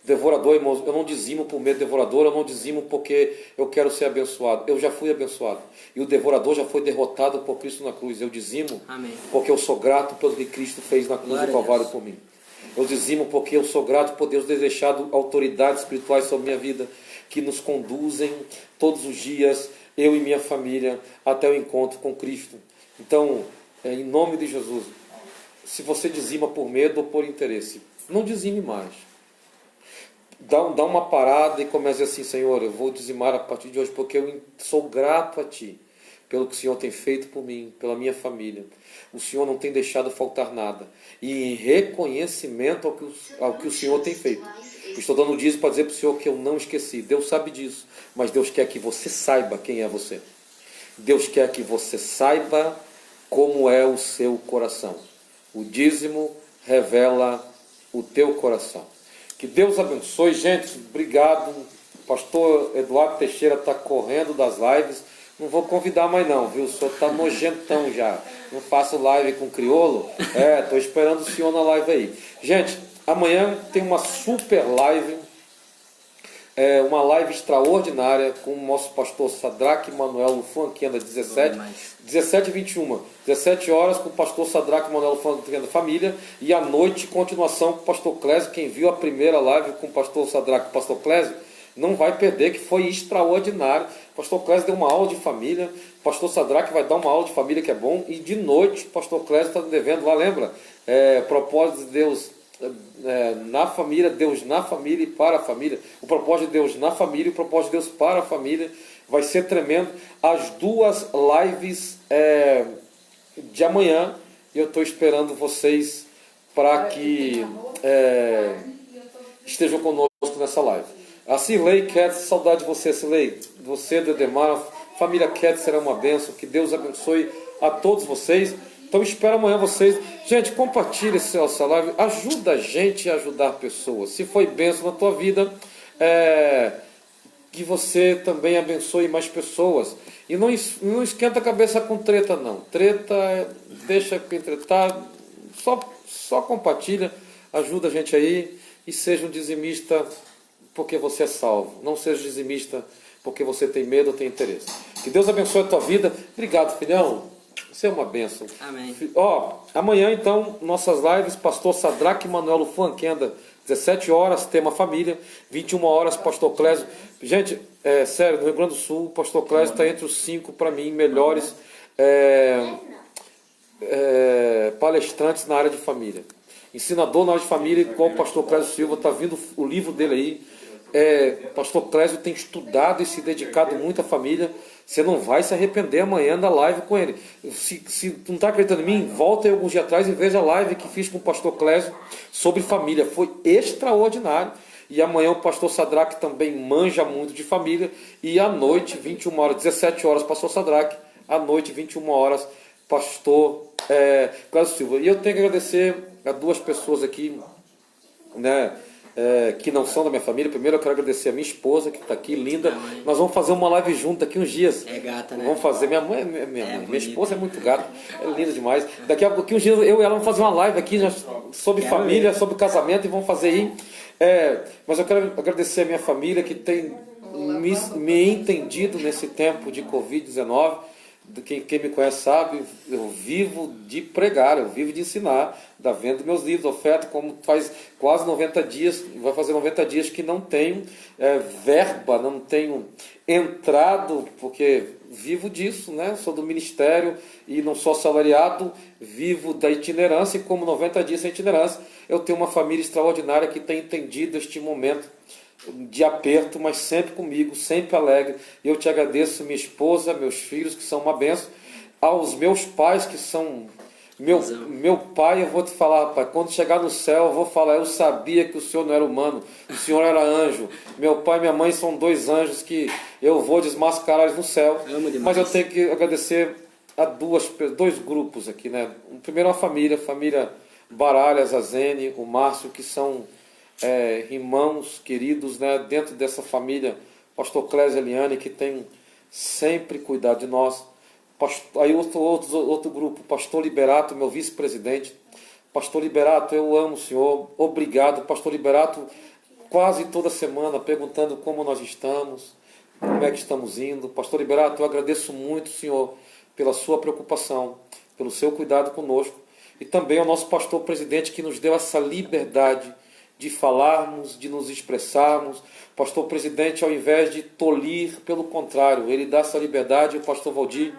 Devorador, irmãos, eu não dizimo por medo de devorador, eu não dizimo porque eu quero ser abençoado. Eu já fui abençoado. E o devorador já foi derrotado por Cristo na cruz. Eu dizimo Amém. Porque eu sou grato pelo que Cristo fez na cruz do Calvário por mim. Eu dizimo porque eu sou grato por Deus ter deixado autoridades espirituais sobre minha vida, que nos conduzem todos os dias, eu e minha família, até o encontro com Cristo. Então, em nome de Jesus, se você dizima por medo ou por interesse, não dizime mais. Dá uma parada e comece assim, Senhor, eu vou dizimar a partir de hoje, porque eu sou grato a Ti, pelo que o Senhor tem feito por mim, pela minha família. O Senhor não tem deixado faltar nada. E em reconhecimento ao que o Senhor tem feito. Estou dando dízimo para dizer para o Senhor que eu não esqueci. Deus sabe disso, mas Deus quer que você saiba quem é você. Deus quer que você saiba como é o seu coração. O dízimo revela o teu coração. Que Deus abençoe, gente. Obrigado. O pastor Eduardo Teixeira está correndo das lives. Não vou convidar mais não, viu? O senhor está nojentão já. Não faço live com crioulo. Estou esperando o senhor na live aí. Gente, amanhã tem uma super live. Uma live extraordinária com o nosso pastor Sadraque Manuel Lufanquenda, 17 e 21. 17 horas com o pastor Sadraque Manuel Lufanquenda Família. E à noite, continuação com o pastor Clésio. Quem viu a primeira live com o pastor Sadraque e o pastor Clésio, não vai perder, que foi extraordinário. O pastor Clésio deu uma aula de família. O pastor Sadraque vai dar uma aula de família que é bom. E de noite, o pastor Clésio está devendo lá, lembra? Propósito de Deus na família, Deus na família e para a família. O propósito de Deus na família e o propósito de Deus para a família. Vai ser tremendo. As duas lives de amanhã, eu estou esperando vocês para que estejam conosco nessa live. A Cirlei Ketz, saudade de você, Cirlei. Você, Dedemar, família Ketz será uma bênção. Que Deus abençoe a todos vocês. Então espero amanhã vocês. Gente, compartilhe essa live. Ajuda a gente a ajudar pessoas. Se foi bênção na tua vida, que você também abençoe mais pessoas. E não esquenta a cabeça com treta, não. Treta, deixa quem tretar. Só compartilha. Ajuda a gente aí. E seja um dizimista porque você é salvo. Não seja dizimista porque você tem medo ou tem interesse. Que Deus abençoe a tua vida. Obrigado, filhão. Você é uma bênção. Amém. Amanhã, então, nossas lives, pastor Sadraque Manuel Lufanquenda, 17 horas, tema família, 21 horas, pastor Clésio. Gente, sério, no Rio Grande do Sul, o pastor Clésio está entre os 5, para mim, melhores palestrantes na área de família. Ensinador na área de família, igual o pastor Clésio Silva, está vindo o livro dele aí. O pastor Clésio tem estudado e se dedicado muito à família. Você não vai se arrepender amanhã da live com ele. Se tu não está acreditando em mim, volta aí alguns dias atrás e veja a live que fiz com o pastor Clésio sobre família. Foi extraordinário. E amanhã o pastor Sadraque também manja muito de família. E à noite, 21 horas, 17 horas, pastor Sadraque. À noite, 21 horas, pastor Clésio Silva. E eu tenho que agradecer a duas pessoas aqui, né? Que não são da minha família. Primeiro eu quero agradecer a minha esposa, que está aqui, linda. Nós vamos fazer uma live junto daqui uns dias. É gata, né? Vamos fazer. Minha mãe, minha esposa é muito gata, é linda demais. Daqui a pouquinho uns dias eu e ela vamos fazer uma live aqui sobre família, sobre casamento, e vamos fazer aí. Mas eu quero agradecer a minha família que tem me entendido nesse tempo de Covid-19. quem me conhece sabe, eu vivo de pregar, eu vivo de ensinar, da venda dos meus livros, oferta, como faz quase 90 dias, vai fazer 90 dias que não tenho verba, não tenho entrado, porque vivo disso, né? Sou do ministério e não sou assalariado, vivo da itinerância, e como 90 dias sem itinerância, eu tenho uma família extraordinária que tem entendido este momento de aperto, mas sempre comigo, sempre alegre. E eu te agradeço, minha esposa, meus filhos, que são uma bênção, aos meus pais, que são meu pai. Eu vou te falar, rapaz, quando chegar no céu eu vou falar: eu sabia que o senhor não era humano, o senhor era anjo. Meu pai e minha mãe são dois anjos que eu vou desmascarar eles no céu. Mas eu tenho que agradecer a dois grupos aqui, né? Primeiro a família Baralhas, a Zene, o Márcio, que são irmãos queridos, né? Dentro dessa família, pastor Clésio e Eliane, que tem sempre cuidado de nós. Aí outro grupo, pastor Liberato, meu vice-presidente. Pastor Liberato, eu amo o senhor, obrigado. Pastor Liberato, quase toda semana perguntando como nós estamos, como é que estamos indo. Pastor Liberato, eu agradeço muito, senhor, pela sua preocupação, pelo seu cuidado conosco, e também ao nosso pastor presidente, que nos deu essa liberdade de falarmos, de nos expressarmos. Pastor presidente, ao invés de tolir, pelo contrário, ele dá essa liberdade. O pastor Valdir,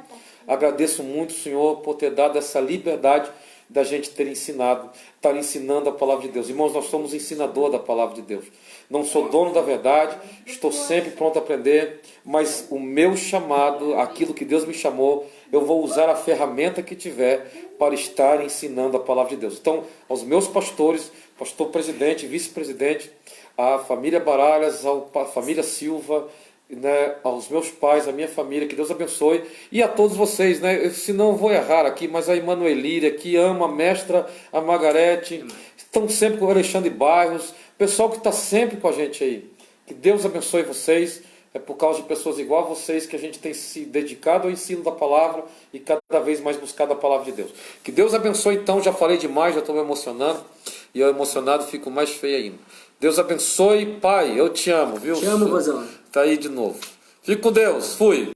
agradeço muito, senhor, por ter dado essa liberdade da gente ter ensinado, estar ensinando a palavra de Deus. Irmãos, nós somos ensinador da palavra de Deus. Não sou dono da verdade, estou sempre pronto a aprender, mas o meu chamado, aquilo que Deus me chamou, eu vou usar a ferramenta que tiver para estar ensinando a palavra de Deus. Então, aos meus pastores, pastor presidente, vice-presidente, a família Baralhas, a família Silva, né, aos meus pais, a minha família, que Deus abençoe, e a todos vocês, né? Senão eu vou errar aqui, mas a Emanuelíria, que ama a mestra, a Margarete, estão sempre com o Alexandre Bairros, pessoal que está sempre com a gente aí. Que Deus abençoe vocês. É por causa de pessoas igual a vocês que a gente tem se dedicado ao ensino da palavra e cada vez mais buscado a palavra de Deus. Que Deus abençoe. Então, já falei demais, já estou me emocionando, e eu emocionado fico mais feio ainda. Deus abençoe, pai, eu te amo, viu? Te amo, vozão. Tá aí de novo. Fique com Deus, fui.